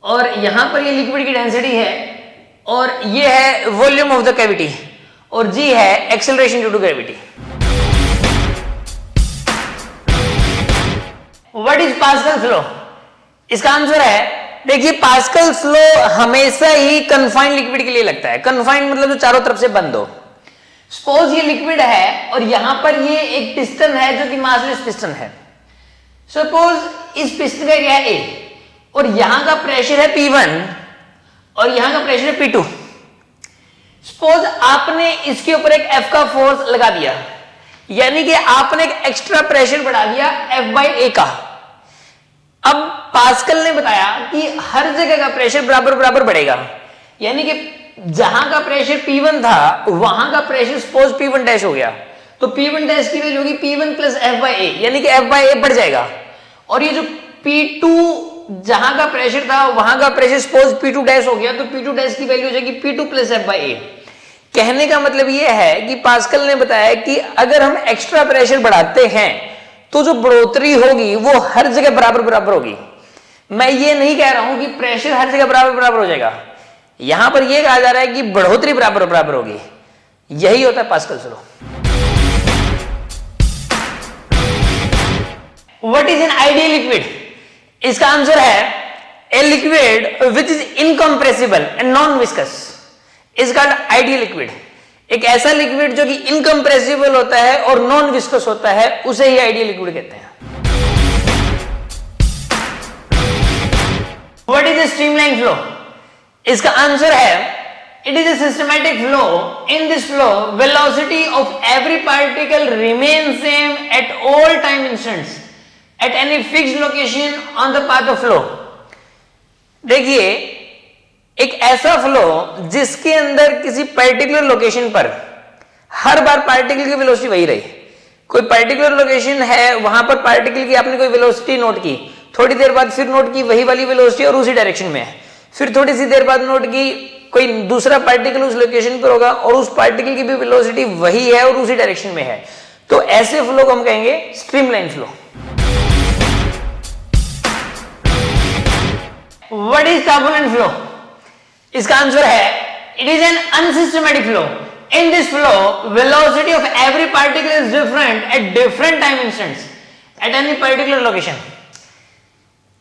और यहां पर ये लिक्विड की डेंसिटी है और ये है वॉल्यूम ऑफ द कैविटी, और g है acceleration due to gravity. What is Pascal flow? इसका आंसर है, देखिए पास्कल फ्लो हमेशा ही कन्फाइंड लिक्विड के लिए लगता है। कन्फाइंड मतलब जो चारों तरफ से बंद हो। सपोज ये लिक्विड है और यहां पर ये एक पिस्टन है जो कि मासलेस पिस्टन है। सपोज इस पिस्टन का एरिया है A और यहां का प्रेशर है P1 और यहां का प्रेशर है P2। सपोज आपने इसके ऊपर एक F का फोर्स लगा दिया, यानी कि आपने एक एक्स्ट्रा प्रेशर बढ़ा दिया F/A का। अब पास्कल ने बताया कि हर जगह का प्रेशर बराबर बराबर बढ़ेगा, यानी कि जहां का प्रेशर P1 था वहां का प्रेशर सपोज P1 डैश हो गया, तो P1 डैश की वैल्यू होगी P1 प्लस F/A, यानी कि F/A बढ़ जाएगा। और ये जो P2 जहां का प्रेशर था वहां का प्रेशर सपोज P2 डैश हो गया, तो P2 डैश की वैल्यू हो जाएगी P2 प्लस F/A। कहने का मतलब यह है कि पास्कल ने बताया कि अगर हम एक्स्ट्रा प्रेशर बढ़ाते हैं तो जो बढ़ोतरी होगी वो हर जगह बराबर बराबर होगी। मैं ये नहीं कह रहा हूं कि प्रेशर हर जगह बराबर बराबर हो जाएगा, यहां पर यह कहा जा रहा है कि बढ़ोतरी बराबर बराबर होगी। यही होता है pascal law. What is an ideal liquid? इसका आंसर है a liquid which is incompressible and non viscous is called ideal liquid. एक ऐसा लिक्विड जो कि इनकम्प्रेसिबल होता है और नॉन विस्कस होता है, उसे ही आइडियल लिक्विड कहते हैं। What is A streamline flow? इसका आंसर है it is a systematic flow. In this flow velocity of every particle remain same at all time instants at any fixed location on the path of flow. देखिए, एक ऐसा flow जिसके अंदर किसी particular location पर हर बार particle की velocity वही रही। कोई पर्टिकुलर लोकेशन है, वहां पर पार्टिकल की आपने कोई वेलोसिटी नोट की, थोड़ी देर बाद फिर नोट की वही वाली वेलोसिटी और उसी डायरेक्शन में है, फिर थोड़ी सी देर बाद नोट की कोई दूसरा पार्टिकल उस लोकेशन पर होगा और उस पार्टिकल की भी वेलोसिटी वही है और उसी डायरेक्शन में है, तो ऐसे फ्लो को हम कहेंगे streamline flow. What is turbulent flow? इसका आंसर है it is an unsystematic flow. In this flow velocity of every particle is different at different time instants at any particular location.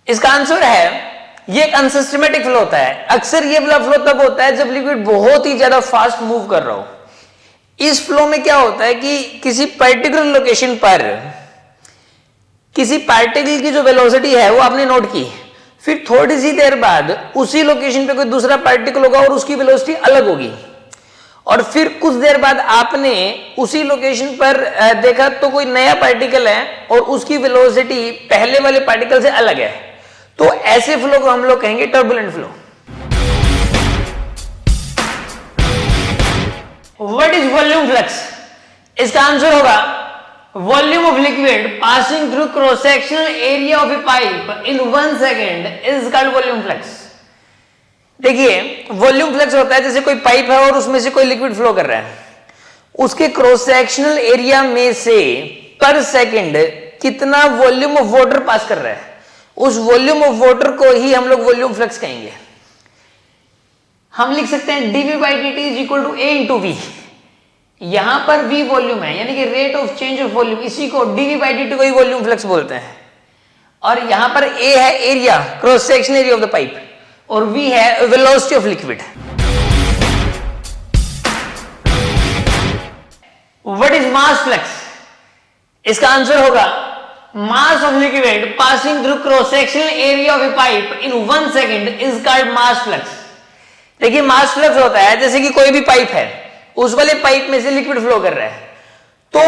इसका आंसर है ये एक unsystematic flow होता है। अक्सर ये वाला फ्लो तब होता है जब लिक्विड बहुत ही ज्यादा फास्ट मूव कर रहा हो। इस फ्लो में क्या होता है कि किसी पर्टिकुलर लोकेशन पर किसी पार्टिकल की जो वेलोसिटी है वो आपने नोट की, फिर थोड़ी सी देर बाद उसी लोकेशन पे कोई दूसरा पार्टिकल होगा और उसकी वेलोसिटी अलग होगी, और फिर कुछ देर बाद आपने उसी लोकेशन पर देखा तो कोई नया पार्टिकल है और उसकी वेलोसिटी पहले वाले पार्टिकल से अलग है, तो ऐसे फ्लो को हम लोग कहेंगे turbulent flow. What is volume flux? इसका आंसर होगा volume of liquid passing through cross sectional area of A pipe in 1 second is called volume flux. देखिए, वॉल्यूम फ्लक्स होता है जैसे कोई पाइप है और उसमें से कोई लिक्विड फ्लो कर रहा है, उसके क्रॉस सेक्शनल एरिया में से पर सेकंड कितना वॉल्यूम ऑफ वाटर पास कर रहा है, उस वॉल्यूम ऑफ वाटर को ही हम लोग वॉल्यूम फ्लक्स कहेंगे। हम लिख सकते हैं dv by dt is equal to a into V. यहां पर v वॉल्यूम है, यानी कि rate of change of volume, इसी को dv by dt को ही वॉल्यूम फ्लक्स बोलते हैं। और यहां पर a है area, cross sectional area of the pipe, और v है velocity of liquid. What is mass flux? इसका आंसर होगा mass of liquid passing through cross sectional area of A pipe in 1 second is called mass flux. देखिए मास flux होता है जैसे कि कोई भी पाइप है, उस वाले पाइप में से लिक्विड फ्लो कर रहा है, तो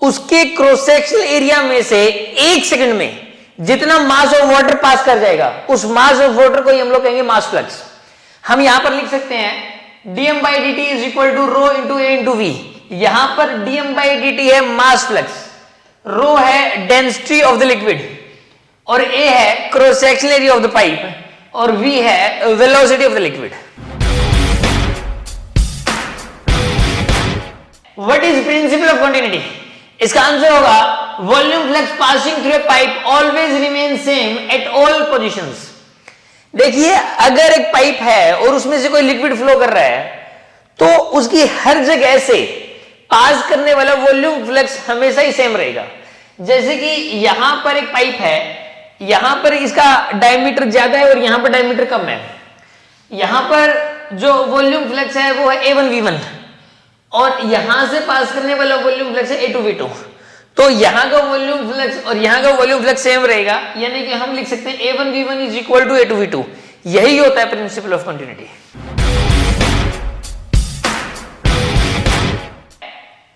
उसके क्रॉस सेक्शनल एरिया में से 1 सेकंड में जितना मास ऑफ वाटर पास कर जाएगा, उस मास ऑफ वाटर को ही हम लोग कहेंगे मास फ्लक्स। हम यहां पर लिख सकते हैं dm by dt is equal to rho into a into V. यहां पर dm by dt है मास फ्लक्स, रो है डेंसिटी ऑफ द लिक्विड, और a है cross sectional area of the pipe, और v है velocity of the liquid. What is principal of continuity? इसका answer होगा volume flux passing through a pipe always remain same at all positions. देखिए अगर एक pipe है और उसमें से कोई लिक्विड फ्लो कर रहा है, तो उसकी हर जगह से पास करने वाला वॉल्यूम फ्लक्स हमेशा ही सेम रहेगा। जैसे कि यहां पर एक पाइप है, यहां पर इसका डायमीटर ज्यादा है और यहां पर डायमीटर कम है। यहां पर जो वॉल्यूम फ्लक्स है वो है A1V1, और यहां से पास करने वाला वॉल्यूम फ्लक्स है A2V2। तो यहां का वॉल्यूम फ्लक्स और यहां का वॉल्यूम फ्लक्स सेम रहेगा, यानी कि हम लिख सकते हैं A1V1 is equal to A2V2। यही होता है principle of continuity.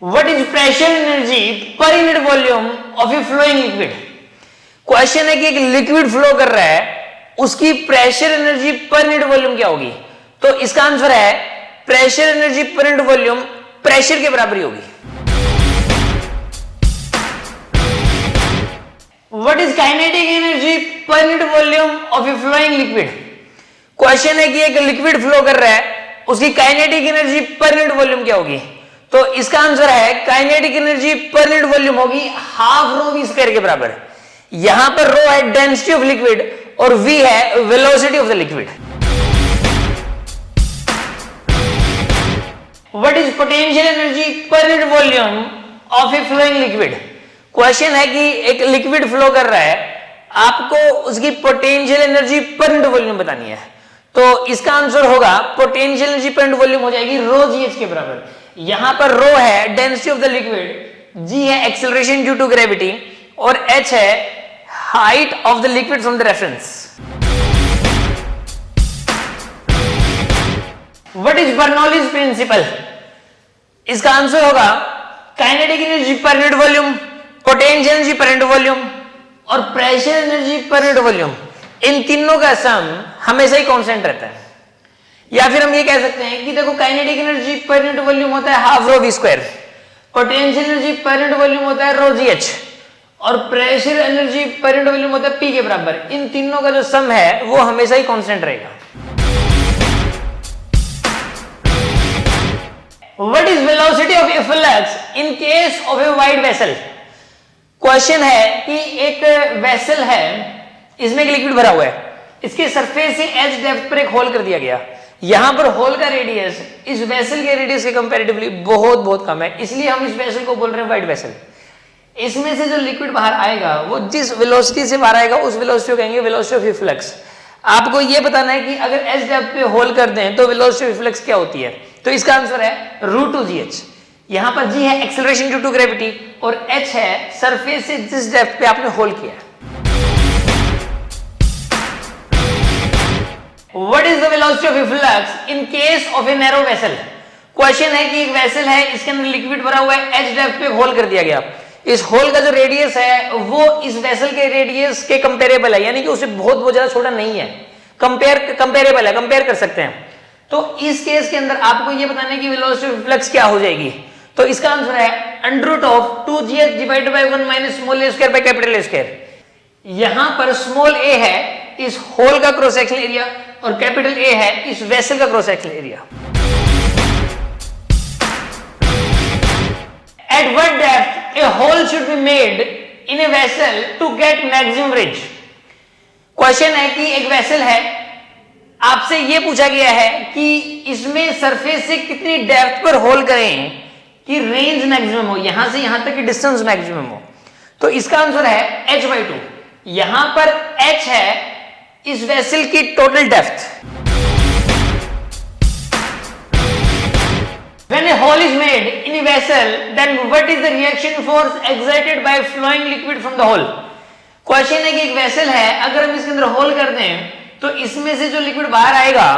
What is pressure energy per unit volume of a flowing liquid? Question है कि एक लिक्विड फ्लो कर रहा है, उसकी pressure energy per unit volume क्या होगी? तो इसका आंसर है pressure energy per unit volume pressure के बराबर ही होगी। What is kinetic energy per unit volume of a flowing liquid? Question है कि एक लिक्विड फ्लो कर रहा है, उसकी kinetic energy per unit volume क्या होगी? तो इसका आंसर है kinetic energy per unit volume होगी हाफ रो वी स्क्वायर के बराबर। यहां पर रो है डेंसिटी ऑफ लिक्विड और वी है velocity of the liquid. What is potential energy per unit volume of a flowing liquid? Question है कि एक लिक्विड फ्लो कर रहा है, आपको उसकी potential energy per unit volume बतानी है। तो इसका आंसर होगा potential energy per unit volume हो जाएगी रो GH के बराबर। यहां पर रो है density of the liquid, G है एक्सेलरेशन ड्यू टू ग्रेविटी, और H है height of the liquid from the reference. What is Bernoulli's principle? इसका आंसर होगा kinetic energy per unit volume, potential energy per unit volume और pressure energy per unit volume. इन तीनों का सम हमेशा ही constant रहता है। या फिर हम ये कह सकते हैं कि देखो kinetic energy per unit volume होता है half rho V square, potential energy per unit volume होता है रो GH, और pressure energy per unit volume होता है P के बराबर। इन तीनों का जो सम है वो हमेशा ही कांस्टेंट रहेगा। What is velocity of a flux in case of a wide vessel? Question है कि एक वेसल है, इसमें एक लिक्विड भरा हुआ है, इसके सरफेस से एच डेप्थ पर एक होल कर दिया गया। यहां पर होल का रेडियस इस वेसल के रेडियस के कंपैरेटिवली बहुत बहुत कम है, इसलिए हम इस वेसल को बोल रहे हैं वाइड वेसल। इसमें से जो लिक्विड बाहर आएगा वो जिस वेलोसिटी से बाहर आएगा उस वेलोसिटी को कहेंगे वेलोसिटी ऑफ फ्लक्स। आपको ये बताना है कि अगर एच डेप्थ पे होल कर दें तो वेलोसिटी ऑफ फ्लक्स क्या होती है? तो इसका आंसर है √2gh। यहां पर G है एक्सेलरेशन ड्यू टू ग्रेविटी और H है सरफेस से जिस डेप्थ पे आपने होल किया है। What is the velocity of a flux in case of a narrow vessel? Question है कि एक वेसल है, इसके अंदर लिक्विड भरा हुआ है, H डेप्थ पे होल कर दिया गया। इस होल का जो रेडियस है वो इस वेसल के रेडियस के कंपेरेबल है, यानी कि उससे बहुत ज्यादा छोटा नहीं है, कंपेरेबल है, कंपेयर कर सकते हैं। तो इस केस के अंदर आपको ये बताना है कि वेलोसिटी ऑफ फ्लक्स क्या हो जाएगी। तो इसका आंसर है √2gh divided by 1 minus small a square by capital A square. यहां पर स्मॉल a है इस होल का क्रॉस सेक्शनल एरिया और कैपिटल A है इस वेसल का cross sectional area. at what depth a hole should be made in a vessel to get maximum range. Question है कि एक वेसल है, आपसे यह पूछा गया है कि इसमें सरफेस से कितनी डेप्थ पर होल करें कि रेंज मैक्सिमम हो, यहां से यहां तक की डिस्टेंस मैक्सिमम हो. तो इसका आंसर है h/2. यहां पर h है इस वेसल की total depth. When a hole is made in a vessel, then what is the reaction force exerted by flowing liquid from the hole? Question है कि एक वेसल है, अगर हम इसके अंदर होल कर दें तो इसमें से जो लिक्विड बाहर आएगा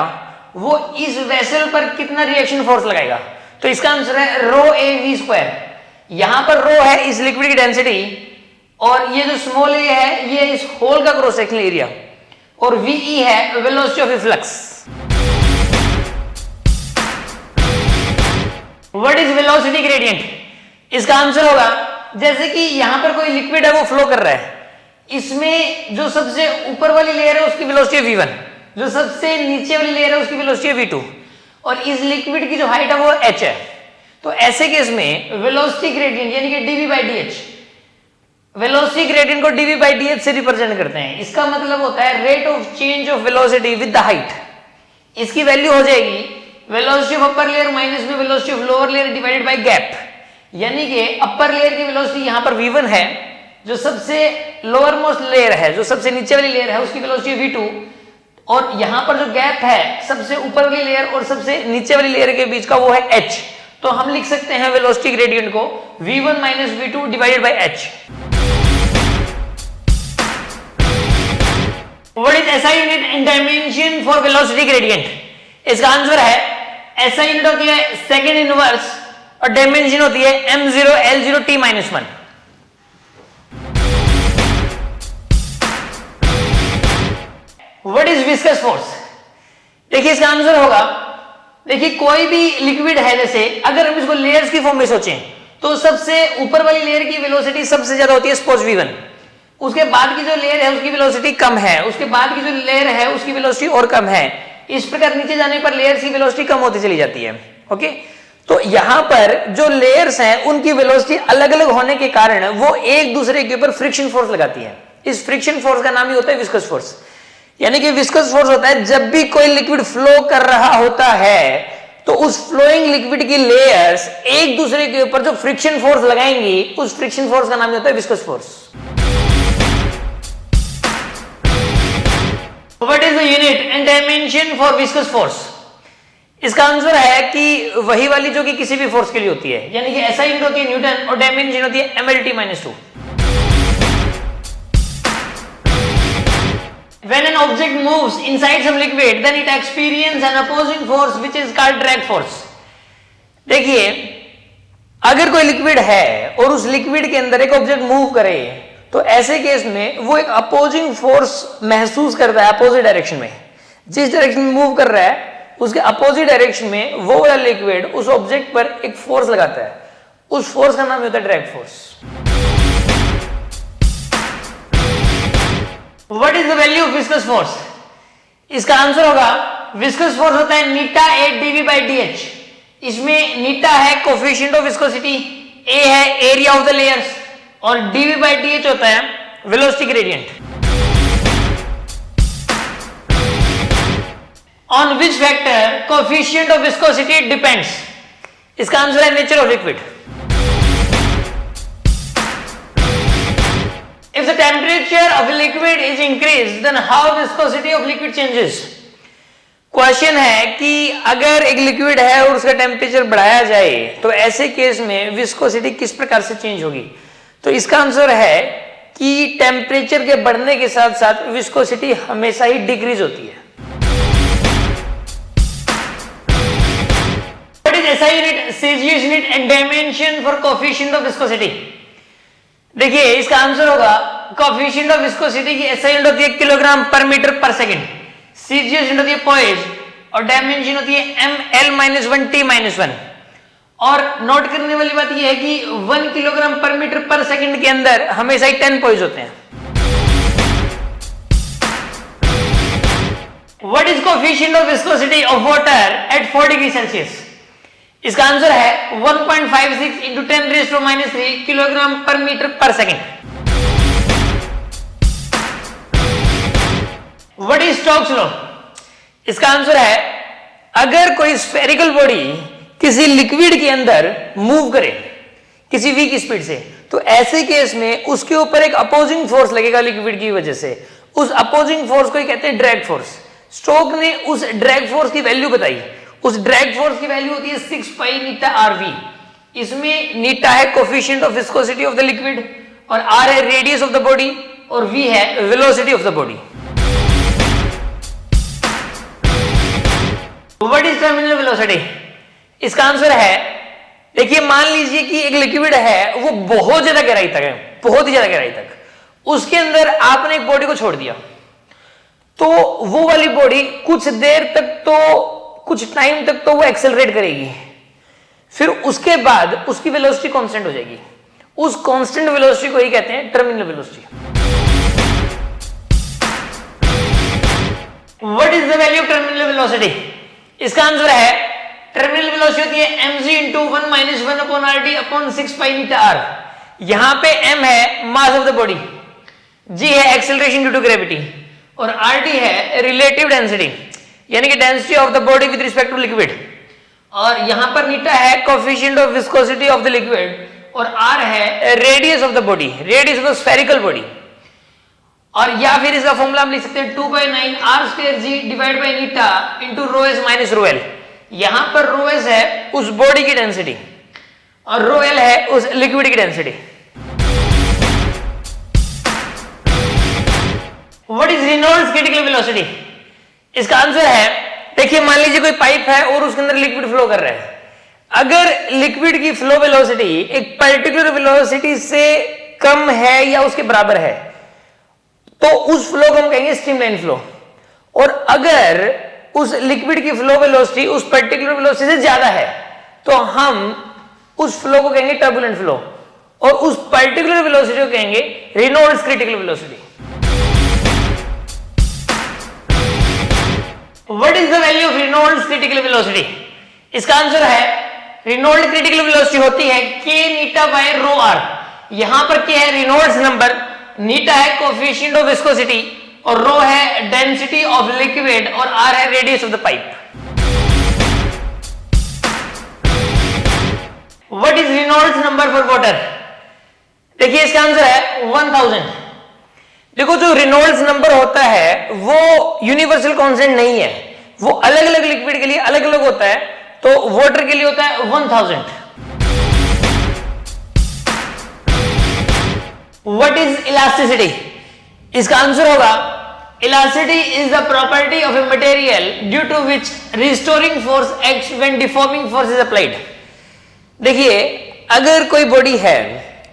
वो इस वेसल पर कितना रिएक्शन फोर्स लगाएगा. तो इसका आंसर है रो ए वी स्क्वायर. यहां पर रो है इस लिक्विड की डेंसिटी और ये जो स्मॉल ए है ये इस होल का क्रॉस सेक्शनल एरिया और वीई है velocity of flux. What is velocity gradient? इसका आंसर होगा जैसे कि यहां पर कोई लिक्विड है वो फ्लो कर रहा है, इसमें जो सबसे ऊपर वाली लेयर है उसकी वेलोसिटी है v1, जो सबसे नीचे वाली लेयर है उसकी वेलोसिटी है v2 और इस लिक्विड की जो हाइट है वो h है. तो ऐसे केस में वेलोसिटी ग्रेडियंट यानी कि dv/dh, वेलोसिटी ग्रेडियंट को dv/dh से रिप्रेजेंट करते हैं. इसका मतलब होता है rate of change of velocity with the height. इसकी वैल्यू हो जाएगी velocity of upper layer minus में velocity of lower layer divided by gap. यानी कि अपर लेयर की वेलोसिटी यहां पर v1 है, जो सबसे लोअर मोस्ट लेयर है, जो सबसे नीचे वाली लेयर है उसकी वेलोसिटी v2 और यहां पर जो गैप है सबसे ऊपर वाली लेयर और सबसे नीचे वाली लेयर के बीच का वो है h. तो हम लिख सकते हैं वेलोसिटी ग्रेडियंट को v1 minus v2 divided by h. What is SI unit in dimension for velocity gradient? इसका आंसर है SI यूनिट होती है सेकंड इनवर्स और डायमेंशन होती है m0 l0 t-1. What is viscous force? देखिए इसका आंसर होगा, देखिए कोई भी लिक्विड है, जैसे अगर हम इसको लेयर्स की फॉर्म में सोचें तो सबसे ऊपर वाली लेयर की वेलोसिटी सबसे ज्यादा होती है सपोज v1, उसके बाद की जो लेयर है उसकी वेलोसिटी कम है, उसके बाद की जो लेयर है उसकी वेलोसिटी और कम है. इस प्रकार नीचे जाने पर लेयर्स की वेलोसिटी कम होती चली जाती है. ओके, तो यहां पर जो लेयर्स हैं उनकी वेलोसिटी अलग अलग होने के कारण वो एक दूसरे के ऊपर फ्रिक्शन फोर्स लगाती है. इस फ्रिक्शन फोर्स का नाम ही होता है विस्कस फोर्स. यानी कि विस्कस फोर्स होता है जब भी कोई लिक्विड फ्लो कर रहा होता है तो उस फ्लोइंग लिक्विड की लेयर्स एक दूसरे के ऊपर जो फ्रिक्शन फोर्स लगाएंगी उस फ्रिक्शन फोर्स का नाम ही होता है viscous force. What is the unit and dimension for viscous force? इसका आंसर है कि वही वाली जो कि किसी भी फोर्स के लिए होती है, यानी कि SI यूनिट होती है न्यूटन और डायमेंशन होती है mL/t-2. When an object moves inside some liquid, then it experiences an opposing force which is called drag force. देखिए अगर कोई लिक्विड है और उस लिक्विड के अंदर एक ऑब्जेक्ट मूव करे तो ऐसे केस में वो एक अपोजिंग फोर्स महसूस करता है अपोजिट डायरेक्शन में. जिस डायरेक्शन में मूव कर रहा है उसके अपोजिट डायरेक्शन में वो वाला लिक्विड उस ऑब्जेक्ट पर एक फोर्स लगाता है, उस फोर्स का नाम होता है drag force. What is the value of viscous force? इसका आंसर होगा विस्कस फोर्स होता है नीटा ए dv/dh. इसमें नीटा है कोफिशिएंट ऑफ विस्कोसिटी, ए है एरिया ऑफ द लेयर्स और dv/dh होता है velocity gradient. On which factor coefficient of viscosity depends? इसका आंसर है nature of liquid. If the temperature of a liquid is increased, then how viscosity of liquid changes? Question है कि अगर एक liquid है और उसका टेम्परेचर बढ़ाया जाए तो ऐसे केस में विस्कोसिटी किस प्रकार से चेंज होगी? तो इसका आंसर है कि टेम्परेचर के बढ़ने के साथ साथ विस्कोसिटी हमेशा ही डिक्रीज होती है. What is SI unit, Celsius unit and dimension for coefficient of viscosity? देखिए इसका आंसर होगा कोएफिशिएंट ऑफ विस्कोसिटी की SI यूनिट होती है किलोग्राम पर मीटर पर सेकंड, Celsius यूनिट होती है पॉइज और डायमेंशन होती है mL-1t-1. और नोट करने वाली बात यह है कि 1 किलोग्राम पर मीटर पर सेकंड के अंदर हमेशा ही 10 पॉइज होते हैं. What is coefficient of viscosity of water at 4 degree Celsius? इसका आंसर है 1.56 इंटू 10⁻³ किलोग्राम पर मीटर पर second. What is Stokes law? इसका आंसर है अगर कोई स्फेरिकल बॉडी किसी लिक्विड के अंदर मूव करे किसी वीक स्पीड से, तो ऐसे केस में उसके ऊपर एक अपोजिंग फोर्स लगेगा लिक्विड की वजह से। उस अपोजिंग फोर्स को ही कहते हैं ड्रैग फोर्स। स्टोक ने उस ड्रैग फोर्स की वैल्यू बताई। उस ड्रैग फोर्स की वैल्यू होती है 6 पाई नीटा आरवी। इसमें नीटा है coefficient of viscosity of the liquid, और आर है रेडियस ऑफ द बॉडी, और वी है velocity of the body. What is terminal velocity? इसका आंसर है, देखिए मान लीजिए कि एक लिक्विड है, वो बहुत ज्यादा गहराई तक है, बहुत ही ज्यादा गहराई तक, उसके अंदर आपने एक बॉडी को छोड़ दिया, तो वो वाली बॉडी कुछ देर तक तो, कुछ टाइम तक तो वो एक्सेलरेट करेगी, फिर उसके बाद उसकी वेलोसिटी कांस्टेंट हो जाएगी। उस कांस्टेंट वेलोसिटी को ही कहते हैं terminal velocity. What is the value of terminal velocity? इसका आंसर है टर्मिनल वेलोसिटी होती है mg into 1 minus 1/RT upon 6 pi मीटर r। यहां पे m है mass of the body, g है एक्सेलरेशन ड्यू टू ग्रेविटी, और RT है रिलेटिव डेंसिटी, यानी कि density of the body with respect to liquid, और यहां पर नीटा है coefficient of viscosity of the liquid, और r है radius of the body, radius of the spherical body. और या फिर इसका फॉर्मूला हम लिख सकते हैं 2/9 r²g divide by Neeta into rho S minus rho L. यहां पर रो एस है उस बॉडी की डेंसिटी और रो एल है उस लिक्विड की density. What is Reynolds critical velocity? इसका आंसर है, देखिए मान लीजिए कोई पाइप है और उसके अंदर लिक्विड फ्लो कर रहा है। अगर लिक्विड की फ्लो वेलोसिटी एक पर्टिकुलर वेलोसिटी से कम है या उसके बराबर है, तो उस फ्लो को हम कहेंगे स्ट्रीमलाइन फ्लो। और अगर उस लिक्विड की फ्लो वेलोसिटी उस पर्टिकुलर वेलोसिटी से ज्यादा है, तो हम उस फ्लो को कहेंगे टर्बुलेंट फ्लो, और उस पर्टिकुलर वेलोसिटी को कहेंगे Reynolds critical velocity. What is the value of Reynolds critical velocity? इसका आंसर है रेनॉल्ड्स क्रिटिकल वेलोसिटी होती है k नीटा बाय रो r। यहां पर k है रेनॉल्ड्स नंबर, नीटा है कोफिशिएंट ऑफ विस्कोसिटी, और रो है डेंसिटी ऑफ लिक्विड, और r है radius of the pipe. What is Reynolds number for water? देखिए इसका आंसर है 1000। देखो जो रेनॉल्ड्स नंबर होता है वो यूनिवर्सल कांस्टेंट नहीं है, वो अलग अलग लिक्विड के लिए अलग अलग होता है। तो वाटर के लिए होता है 1000। What is elasticity? इसका आंसर होगा elasticity is the property of a material due to which restoring force acts when deforming force is applied. देखिए अगर कोई बॉडी है,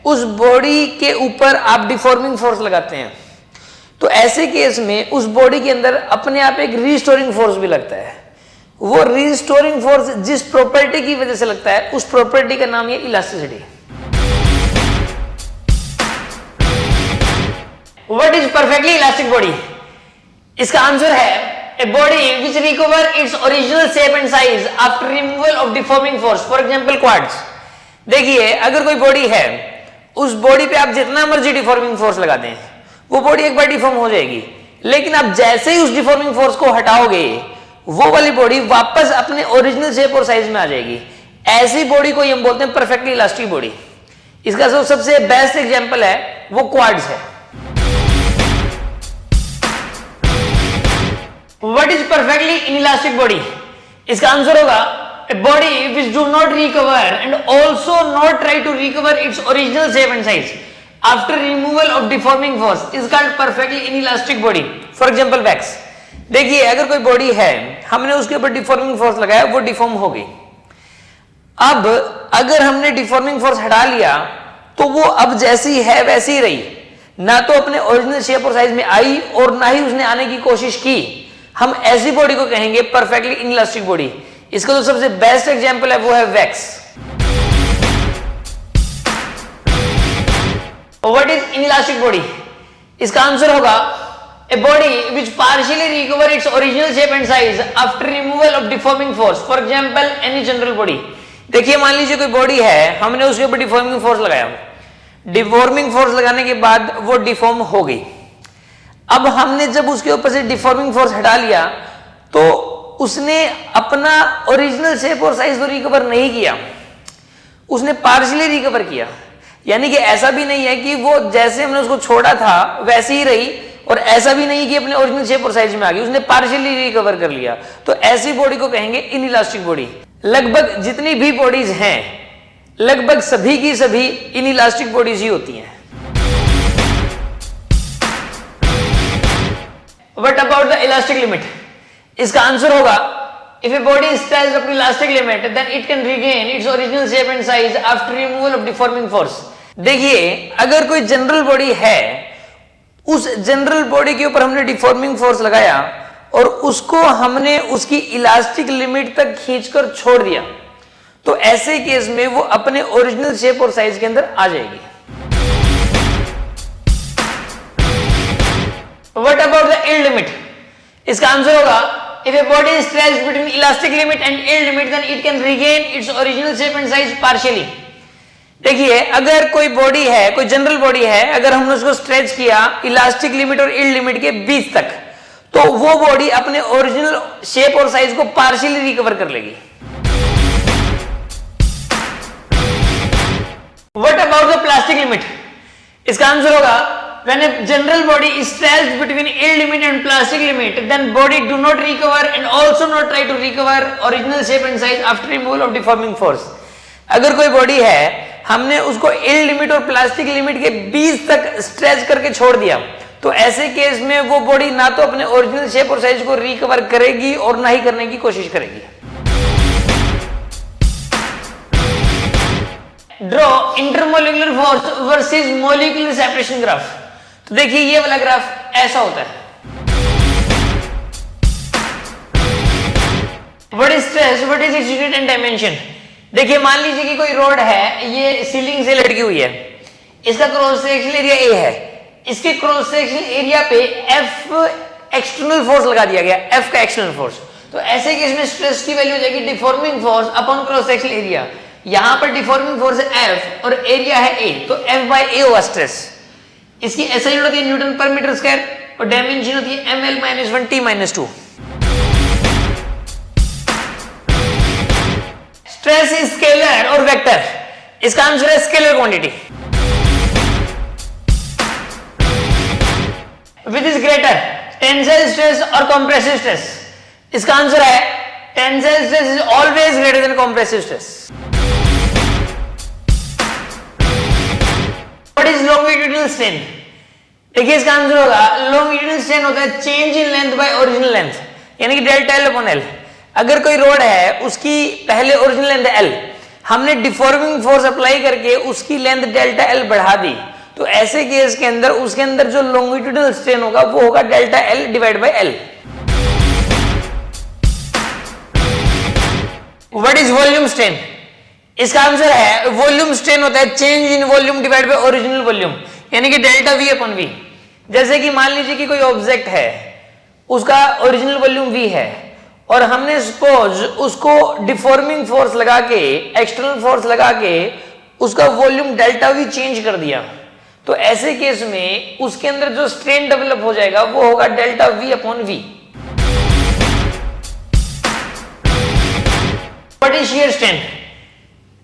उस बॉडी के ऊपर आप डिफॉर्मिंग फोर्स लगाते हैं, तो ऐसे केस में उस बॉडी के अंदर अपने आप एक रिस्टोरिंग फोर्स भी लगता है। वो रिस्टोरिंग फोर्स जिस प्रॉपर्टी की वजह से लगता है, उस प्रॉपर्टी का नाम है elasticity. What is perfectly elastic body? इसका आंसर है a body which recover its original shape and size after removal of deforming force, for example quartz। देखिए अगर कोई बॉडी है, उस बॉडी पे आप जितना मर्जी डिफॉर्मिंग फोर्स लगा दें, वो बॉडी एक बार डिफॉर्म हो जाएगी, लेकिन आप जैसे ही उस डिफॉर्मिंग फोर्स को हटाओगे, वो वाली बॉडी वापस अपने ओरिजिनल शेप और साइज में आ जाएगी। ऐसी बॉडी को हम बोलते हैं परफेक्टली इलास्टिक बॉडी। इसका जो सबसे बेस्ट एग्जांपल है वो क्वार्ट्ज है। What is perfectly inelastic body? इसका आंसर होगा a body which do not recover and also not try to recover its original shape and size after removal of deforming force is called perfectly inelastic body. For example wax। देखिए अगर कोई body है, हमने उसके ऊपर deforming force लगाया, वो deform हो गई। अब अगर हमने डिफॉर्मिंग फोर्स हटा लिया, तो वो अब जैसी है वैसी ही रही, ना तो अपने ओरिजिनल शेप और साइज में आई और ना ही उसने आने की कोशिश की। हम ऐसी बॉडी को कहेंगे परफेक्टली इनइलास्टिक बॉडी। इसका जो सबसे बेस्ट एग्जांपल है वो है wax. What is inelastic body? इसका आंसर होगा a body which partially recover its original shape and size after removal of deforming force, for example any general body। देखिए मान लीजिए कोई बॉडी है, हमने उसके ऊपर डिफॉर्मिंग फोर्स लगाया, डिफॉर्मिंग फोर्स लगाने के बाद वो डिफॉर्म हो गई। अब हमने जब उसके ऊपर से डिफॉर्मिंग फोर्स हटा लिया तो उसने अपना ओरिजिनल शेप और साइज तो रिकवर नहीं किया, उसने पार्शियली रिकवर किया। यानी कि ऐसा भी नहीं है कि वो जैसे हमने उसको छोड़ा था वैसे ही रही, और ऐसा भी नहीं कि अपने ओरिजिनल शेप और साइज में आ गई, उसने पार्शियली रिकवर कर लिया। तो ऐसी बॉडी को कहेंगे इनइलास्टिक बॉडी। लगभग जितनी भी बॉडीज हैं, लगभग सभी की सभी इनइलास्टिक बॉडीज ही होती हैं। What about the elastic limit? इसका आंसर होगा if a body is stretched up to elastic limit then it can regain its original shape and size after removal of deforming force। देखिए अगर कोई general body है, उस general body के ऊपर हमने डिफॉर्मिंग फोर्स लगाया और उसको हमने उसकी इलास्टिक लिमिट तक खींचकर छोड़ दिया, तो ऐसे केस में वो अपने ओरिजिनल शेप और साइज के अंदर आ जाएगी। What about the yield limit? इसका आंसर होगा if a body is stretched between elastic limit and yield limit then it can regain its original shape and size partially। देखिए अगर कोई बॉडी है, कोई जनरल बॉडी है, अगर हमने उसको स्ट्रेच किया इलास्टिक लिमिट और यील्ड लिमिट के बीच तक, तो वो बॉडी अपने ओरिजिनल शेप और साइज को पार्शियली रिकवर कर लेगी। What about the plastic limit? इसका आंसर होगा when a general body is stretched between yield limit and plastic limit then body do not recover and also not try to recover original shape and size after removal of deforming force। अगर कोई body है, हमने उसको yield limit और plastic limit के बीच तक stretch करके छोड़ दिया, तो ऐसे केस में वो बॉडी ना तो अपने ओरिजिनल शेप और साइज को रिकवर करेगी और ना ही करने की कोशिश करेगी। Draw intermolecular force versus molecular separation graph. तो देखिए ये वाला ग्राफ ऐसा होता है। What is stress, what is its unit and dimension? देखिए मान लीजिए कि कोई रोड है, ये सीलिंग से लटकी हुई है, इसका क्रॉस सेक्शनल एरिया ए है, इसके क्रॉस सेक्शनल एरिया पे एफ एक्सटर्नल फोर्स लगा दिया गया, एफ का एक्सटर्नल फोर्स। तो ऐसे केस में स्ट्रेस की वैल्यू हो जाएगी deforming force upon cross sectional area. यहां पर डिफॉर्मिंग फोर्स है एफ और एरिया है ए, तो एफ बाय ए होगा स्ट्रेस। इसकी एसआई यूनिट होती है न्यूटन पर मीटर स्क्वायर और डायमेंशन होती है ml - 1 t - 2। Stress is scalar और वेक्टर? इसका आंसर है scalar quantity. Which is greater, tensile stress और कंप्रेसिव स्ट्रेस? इसका आंसर है tensile stress is always greater than compressive stress. What is longitudinal strain? देखिए इसका आंसर होगा लॉन्गिट्यूडिनल स्ट्रेन होता है change in length bye original length, यानी कि डेल्टा एल अपॉन एल। अगर कोई रोड है, उसकी पहले ओरिजिनल लेंथ एल, हमने डिफॉर्मिंग फोर्स अप्लाई करके उसकी लेंथ डेल्टा एल बढ़ा दी, तो ऐसे केस के अंदर उसके अंदर जो लॉन्गिट्यूडिनल स्ट्रेन होगा वो होगा delta L divide by L. What is volume strain? इसका आंसर है वॉल्यूम स्ट्रेन होता है change in volume divide by original volume, यानी कि डेल्टा वी अपॉन वी। जैसे कि मान लीजिए कि कोई ऑब्जेक्ट है, उसका ओरिजिनल वॉल्यूम वी है और हमने सपोज उसको डिफॉर्मिंग फोर्स लगा के, एक्सटर्नल फोर्स लगा के उसका वॉल्यूम डेल्टा वी चेंज कर दिया, तो ऐसे केस में उसके अंदर जो स्ट्रेन डेवलप हो जाएगा वो होगा delta V upon V. What is shear strain?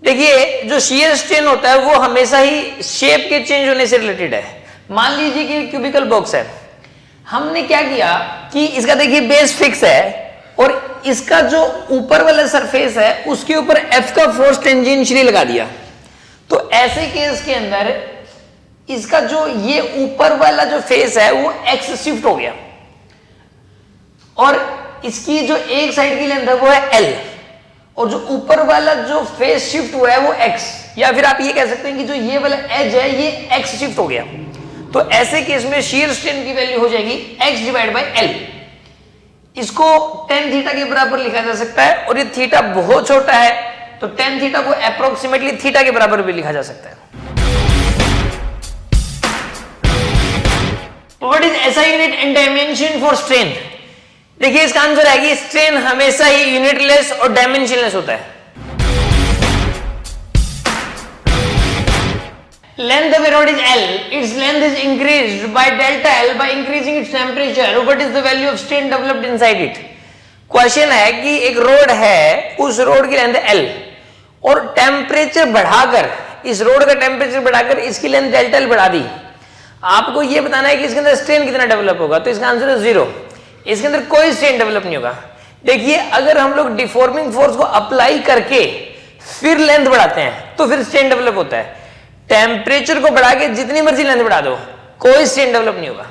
देखिए जो शियर स्ट्रेन होता है वो हमेशा ही शेप के चेंज होने से रिलेटेड है। मान लीजिए कि क्यूबिकल बॉक्स है, हमने क्या किया कि इसका देखिए बेस फिक्स है और इसका जो ऊपर वाला सरफेस है उसके ऊपर एफ का फोर्स टेंजेंशियली लगा दिया, तो ऐसे केस के अंदर इसका जो ये ऊपर वाला जो फेस है वो एक्स शिफ्ट हो गया और इसकी जो एक साइड की लेंथ है वो है एल और जो ऊपर वाला जो फेस शिफ्ट हुआ है वो x, या फिर आप ये कह सकते हैं कि जो ये वाला एज है ये x शिफ्ट हो गया। तो ऐसे केस में शियर स्ट्रेन की वैल्यू हो जाएगी x डिवाइड बाय l। इसको tan थीटा के बराबर लिखा जा सकता है और ये थीटा बहुत छोटा है तो tan थीटा को अप्रोक्सीमेटली थीटा के बराबर भी लिखा जा सकता है। What is SI unit and dimension for strain? देखिए इसका आंसर है कि स्ट्रेन हमेशा ही यूनिटलेस और डायमेंशनलेस होता है। length of a rod is L, its length is increased by delta L by increasing its temperature. What is the value of strain developed inside it? Question है कि एक road है, उस road की length L और temperature बढ़ाकर, इस road का टेम्परेचर बढ़ाकर इसकी लेंथ डेल्टा L बढ़ा दी। आपको यह बताना है कि इसके अंदर स्ट्रेन कितना डेवलप होगा, तो इसका आंसर है 0। इसके अंदर कोई स्ट्रेन डेवलप नहीं होगा। देखिए अगर हम लोग डिफॉर्मिंग फोर्स को अप्लाई करके फिर लेंथ बढ़ाते हैं तो फिर स्ट्रेन डेवलप होता है। टेम्परेचर को बढ़ा के जितनी मर्जी लेंथ बढ़ा दो, कोई स्ट्रेन डेवलप नहीं होगा।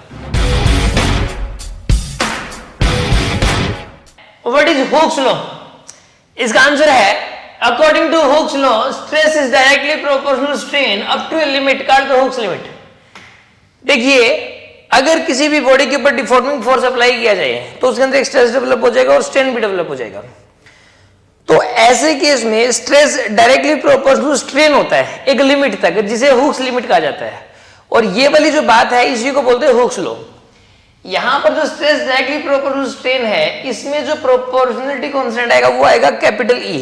What is Hooke's law? इसका आंसर है according to Hooke's law stress is directly proportional strain up to a limit called the Hooke's limit. देखिए अगर किसी भी बॉडी के ऊपर डिफॉर्मिंग फोर्स अप्लाई किया जाए तो उसके अंदर एक स्ट्रेस डेवलप हो जाएगा और स्ट्रेन भी डेवलप हो जाएगा। तो ऐसे केस में स्ट्रेस डायरेक्टली प्रोपोर्शनल स्ट्रेन होता है एक लिमिट तक, जिसे हुक्स लिमिट कहा जाता है। और ये वाली जो बात है इसी को बोलते हैं हुक्स लॉ। यहां पर जो स्ट्रेस डायरेक्टली प्रोपोर्शनल स्ट्रेन है, इसमें जो प्रोपोर्शनलिटी कांस्टेंट आएगा वो आएगा कैपिटल E,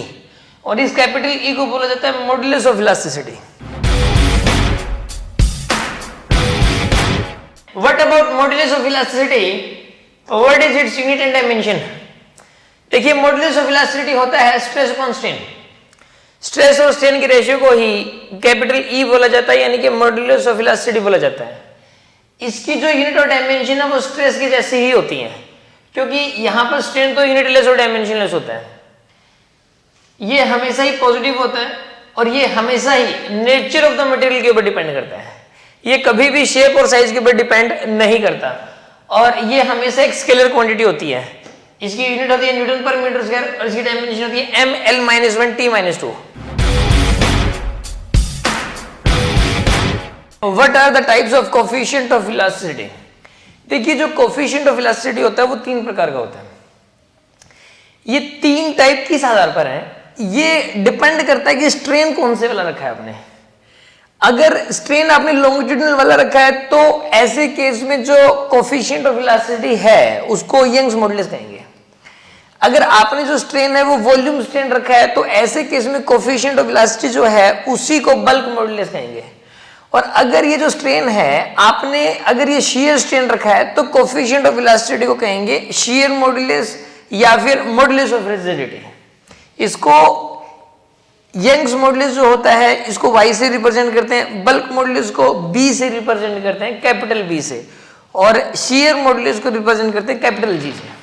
और इस कैपिटल E को बोला जाता है modulus of elasticity. What about modulus of elasticity? What is its unit and dimension? देखिए मॉडुलस ऑफ इलास्टिसिटी होता है स्ट्रेस अपॉन स्ट्रेन। स्ट्रेस और स्ट्रेन की रेशियो को ही कैपिटल E बोला जाता है, यानी कि मॉडुलस ऑफ इलास्टिसिटी बोला जाता है। इसकी जो यूनिट और डायमेंशन है वो स्ट्रेस की जैसी ही होती है, क्योंकि यहां पर स्ट्रेन तो यूनिटलेस और डायमेंशनलेस होता है। ये हमेशा ही पॉजिटिव होता है और ये हमेशा ही नेचर ऑफ द मटेरियल के ऊपर डिपेंड करता है। ये कभी भी शेप और साइज के ऊपर डिपेंड नहीं करता, और ये हमेशा एक स्केलर क्वांटिटी होती है। इसकी यूनिट होती है न्यूटन पर मीटर स्क्वायर और इसकी डायमेंशन होती है ml-1t-2। What are the types of coefficient of elasticity? देखिए जो कोफिशिएंट ऑफ इलास्टिसिटी होता है वो 3 प्रकार का होता है। ये 3 टाइप किस आधार पर है? ये डिपेंड करता है कि स्ट्रेन कौन से वाला रखा है आपने। अगर स्ट्रेन आपने लॉन्गिट्यूडिनल वाला रखा है तो ऐसे केस में जो कोफिशिएंट ऑफ इलास्टिसिटी है उसको यंग्स मॉडुलस कहेंगे। अगर आपने जो स्ट्रेन है वो वॉल्यूम स्ट्रेन रखा है तो ऐसे केस में कोफिशिएंट ऑफ इलास्टिसिटी जो है उसी को बल्क मॉडुलस कहेंगे। और अगर ये जो स्ट्रेन है आपने अगर ये शियर स्ट्रेन रखा है तो कोफिशिएंट ऑफ इलास्टिसिटी को कहेंगे शियर मॉडुलस या फिर मॉडुलस ऑफ रिजिडिटी। इसको यंग्स मॉडुलस जो होता है इसको Y से रिप्रेजेंट करते हैं, बल्क मॉडुलस को B से रिप्रेजेंट करते हैं कैपिटल B से, और शियर मॉडुलस को रिप्रेजेंट करते हैं कैपिटल G से।